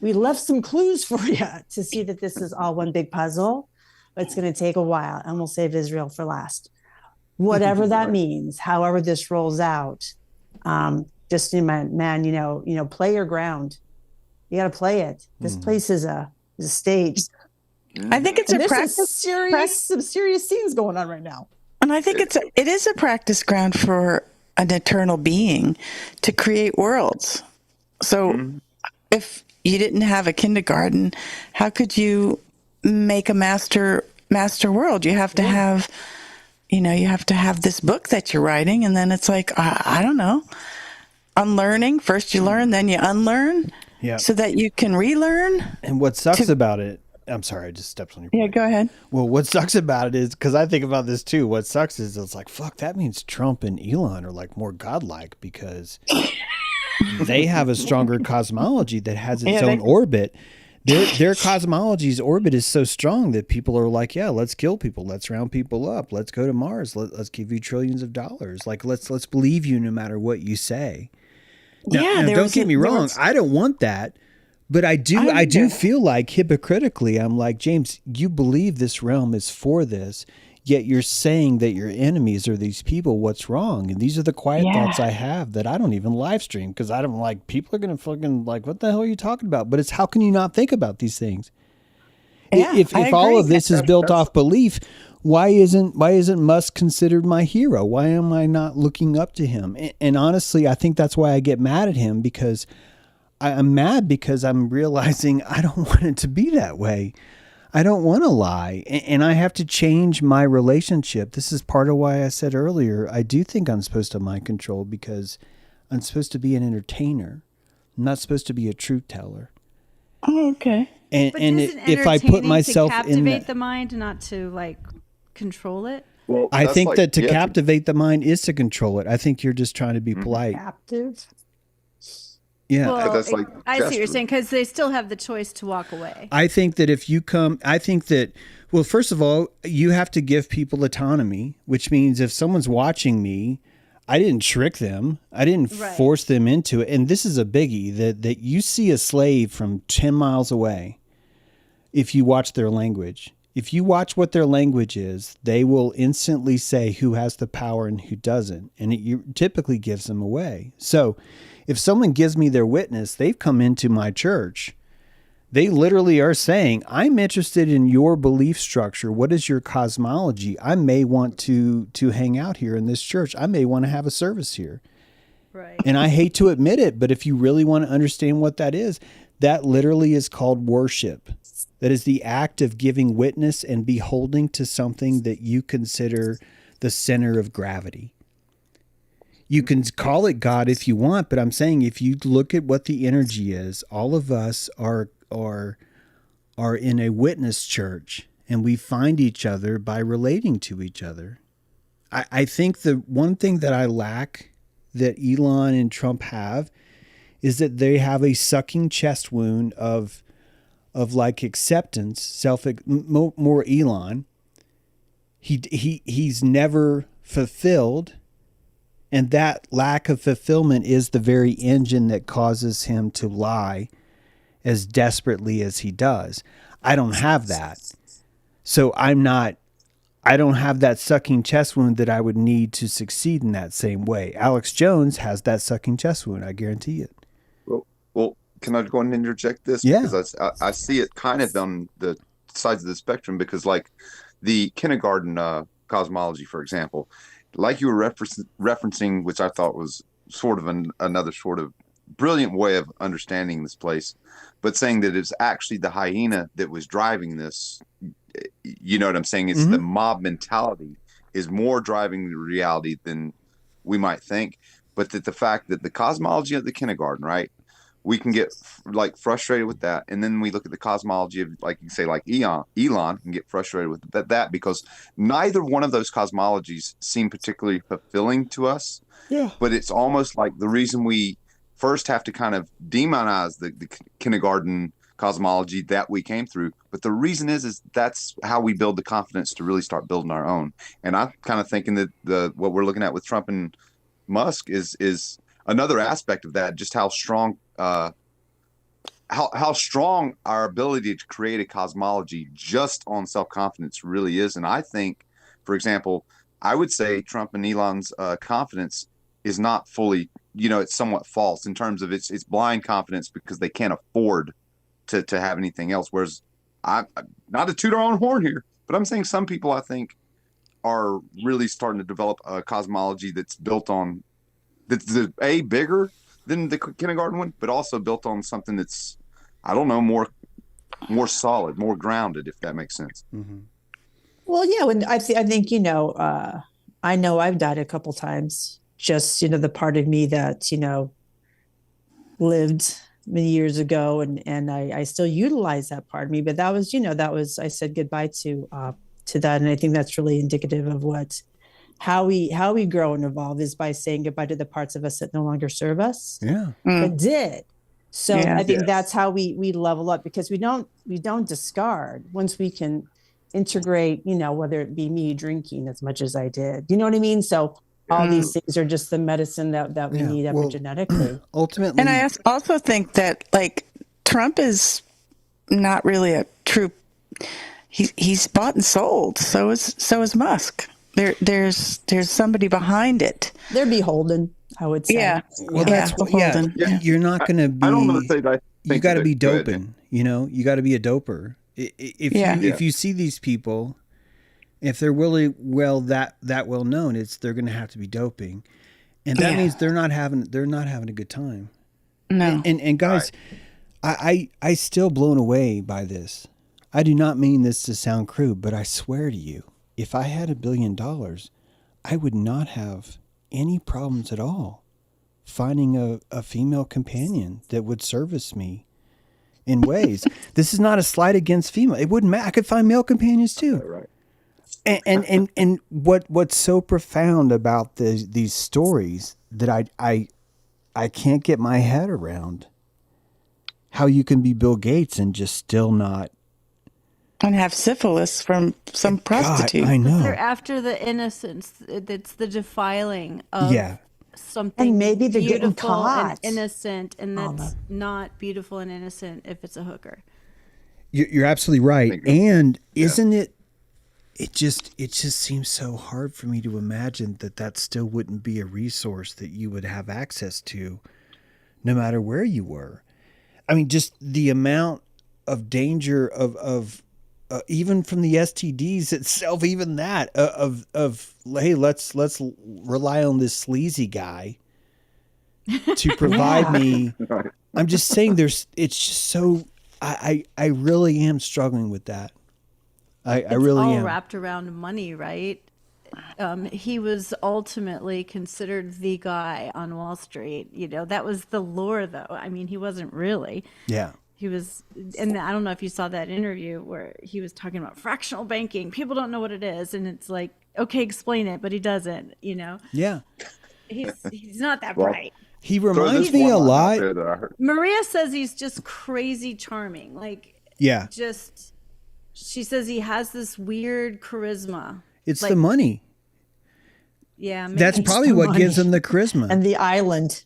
We left some clues for you to see that this is all one big puzzle, but it's going to take a while, and we'll save Israel for last. Whatever that means, however this rolls out, just in my man, you know, play your ground. You got to play it. This place is a stage. I think it's a practice. Some serious scenes going on right now. And I think it is a practice ground for an eternal being to create worlds. So if you didn't have a kindergarten, how could you make a master world? You have to have, you know, you have to have this book that you're writing. And then it's like, I don't know, unlearning. First you learn, then you unlearn. Yeah. so that you can relearn. And what sucks about it, I'm sorry, I just stepped on your Yeah, point. go ahead. Well, what sucks about it is, because I think about this too, what sucks is it's like, fuck, that means Trump and Elon are like more godlike because they have a stronger cosmology that has its own orbit. Their cosmology's orbit is so strong that people are like, yeah, let's kill people, let's round people up, let's go to Mars, let's give you trillions of dollars, like let's believe you no matter what you say. Now, don't get me wrong, I don't want that, but I do feel like hypocritically, I'm like, James, you believe this realm is for this, yet you're saying that your enemies are these people. What's wrong? And these are the quiet thoughts I have that I don't even live stream because I don't like, people are going to fucking like, what the hell are you talking about? But it's, how can you not think about these things? Yeah, if all of this is built off belief, why isn't Musk considered my hero? Why am I not looking up to him? And honestly, I think that's why I get mad at him, because I'm mad because I'm realizing I don't want it to be that way. I don't want to lie, and I have to change my relationship. This is part of why I said earlier, I do think I'm supposed to mind control, because I'm supposed to be an entertainer. I'm not supposed to be a truth teller. Oh, okay. And if I put myself to captivate the mind, not to like control it. Well, I think like, that to captivate the mind is to control it. I think you're just trying to be polite. Captive. Yeah, well, that's like I see what you're saying, because they still have the choice to walk away. I think that if you come, I think that, well, first of all, you have to give people autonomy, which means if someone's watching me, I didn't trick them. I didn't force them into it. And this is a biggie, that you see a slave from 10 miles away. If you watch their language, if you watch what their language is, they will instantly say who has the power and who doesn't. And it typically gives them away. So if someone gives me their witness, they've come into my church. They literally are saying, I'm interested in your belief structure. What is your cosmology? I may want to hang out here in this church. I may want to have a service here. Right. And I hate to admit it, but if you really want to understand what that is, that literally is called worship. That is the act of giving witness and beholding to something that you consider the center of gravity. You can call it God if you want, but I'm saying if you look at what the energy is, all of us are in a witness church, and we find each other by relating to each other. I think the one thing that I lack that Elon and Trump have is that they have a sucking chest wound of like acceptance, more Elon. He's never fulfilled. And that lack of fulfillment is the very engine that causes him to lie as desperately as he does. I don't have that. So I don't have that sucking chest wound that I would need to succeed in that same way. Alex Jones has that sucking chest wound. I guarantee it. Well, can I go and interject this? Yeah. Because I see it kind of on the sides of the spectrum, because like the kindergarten cosmology, for example, like you were referencing, which I thought was sort of another sort of brilliant way of understanding this place, but saying that it's actually the hyena that was driving this. You know what I'm saying? It's the mob mentality is more driving the reality than we might think. But that the fact that the cosmology of the kindergarten, right? We can get like frustrated with that, and then we look at the cosmology of, like you say, like Elon can get frustrated with that because neither one of those cosmologies seem particularly fulfilling to us. Yeah. But it's almost like the reason we first have to kind of demonize the kindergarten cosmology that we came through. But the reason is that's how we build the confidence to really start building our own. And I'm kind of thinking that what we're looking at with Trump and Musk is another aspect of that, just how strong how strong our ability to create a cosmology just on self-confidence really is. And I think, for example, I would say Trump and Elon's confidence is not fully, it's somewhat false in terms of it's blind confidence because they can't afford to have anything else. Whereas I, not to toot our own horn here, but I'm saying some people I think are really starting to develop a cosmology that's built on that's bigger than the kindergarten one, but also built on something that's, I don't know, more solid, more grounded, if that makes sense. Mm-hmm. Well, yeah, when I think I know I've died a couple times. Just the part of me that lived many years ago, and I still utilize that part of me. But that was, I said goodbye to that, and I think that's really indicative of how we grow and evolve is by saying goodbye to the parts of us that no longer serve us. Yeah. But did. So Yeah. I think that's how we level up, because we don't discard once we can integrate, whether it be me drinking as much as I did. You know what I mean? So all these things are just the medicine that we need epigenetically. Ultimately. And I also think that like Trump is not really a true, he's bought and sold. So is Musk. There's somebody behind it. They're beholden, I would say. Yeah. Well, that's beholden. Yeah. You're not going to be. I don't know if I you got to be good. doping. You got to be a doper. If you see these people, if they're really that well known, they're going to have to be doping, and that means they're not having a good time. No. And guys, I still blown away by this. I do not mean this to sound crude, but I swear to you, if I had $1 billion, I would not have any problems at all finding a female companion that would service me in ways. This is not a slight against female. It wouldn't matter. I could find male companions too. Right. And what's so profound about these stories that I can't get my head around how you can be Bill Gates and just still not. And have syphilis from some prostitute. God, I know. They're after the innocence. It's the defiling of something. And maybe they're getting beautiful caught. and innocent, and that's not beautiful and innocent if it's a hooker. You're absolutely right. And isn't it? It just seems so hard for me to imagine that still wouldn't be a resource that you would have access to, no matter where you were. I mean, just the amount of danger of even from the STDs itself, even that of hey, let's rely on this sleazy guy to provide me. Right. I'm just saying, it's just so. I really am struggling with that. I really all am. wrapped around money, right? He was ultimately considered the guy on Wall Street. That was the lure, though. I mean, he wasn't really. Yeah. He was, and I don't know if you saw that interview where he was talking about fractional banking. People don't know what it is, and it's like, okay, explain it, but he doesn't. Yeah. He's not that bright. He reminds me a lot. Maria says he's just crazy charming. She says he has this weird charisma. It's the money. Yeah, that's probably what gives him the charisma. And the island.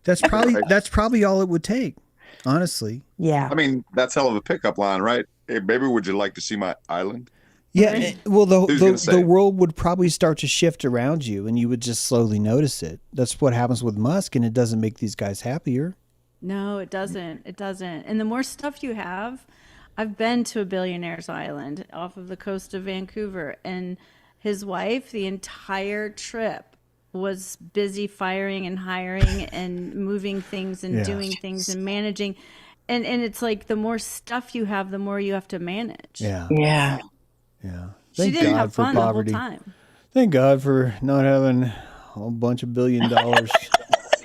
That's probably all it would take, honestly. Yeah. I mean, that's hell of a pickup line, right? Hey, baby, would you like to see my island? Yeah. Well, the world would probably start to shift around you, and you would just slowly notice it. That's what happens with Musk, and it doesn't make these guys happier. No, it doesn't. It doesn't. And the more stuff you have, I've been to a billionaire's island off of the coast of Vancouver, and his wife, the entire trip, was busy firing and hiring and moving things and doing things and managing. And it's like the more stuff you have, the more you have to manage. Yeah. Yeah. Yeah. She didn't have fun the whole time. Thank God for not having a whole bunch of $1 billion.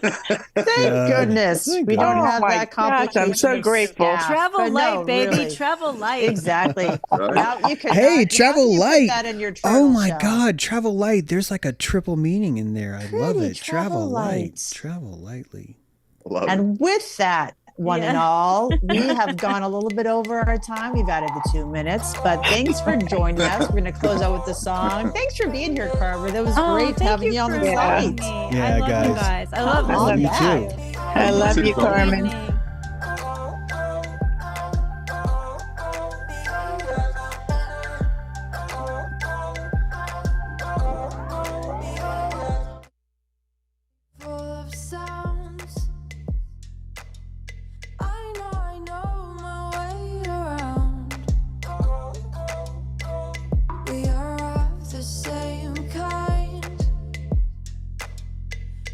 Thank goodness. We don't have that complication. I'm so grateful. Travel light, baby. Really. Travel light. Exactly. Right. Now, you could Travel light. That in your oh my show. God, travel light. There's like a triple meaning in there. I love it. Travel light. Travel lightly. And with that, one and all, we have gone a little bit over our time. We've added the 2 minutes, but thanks for joining us. We're going to close out with the song. Thanks for being here, Carmen. That was great having you on the site. Yeah, I love you guys. I love all you that. too. I love you, Carmen.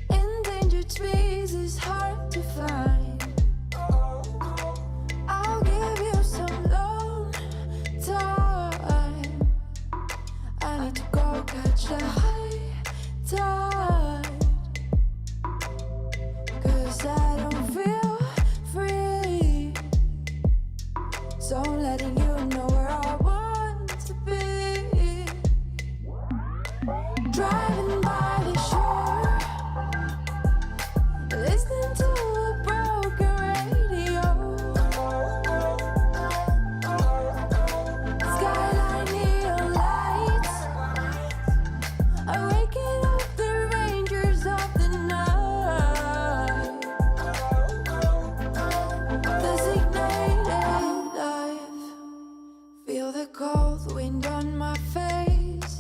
Endangered species hard to find. letting you know where I want to be. Driving by the shore, listening to a broken radio. Skyline neon lights are waking up the rangers of the night. Designated life. Feel the cold wind on my face.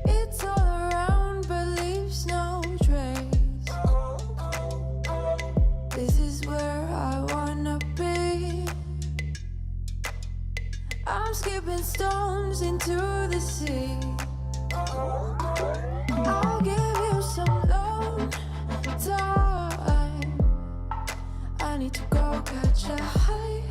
It's all around but leaves no trace. This is where I wanna be. I'm skipping stones into the sea. I'll give you some long time. I need to go catch a high.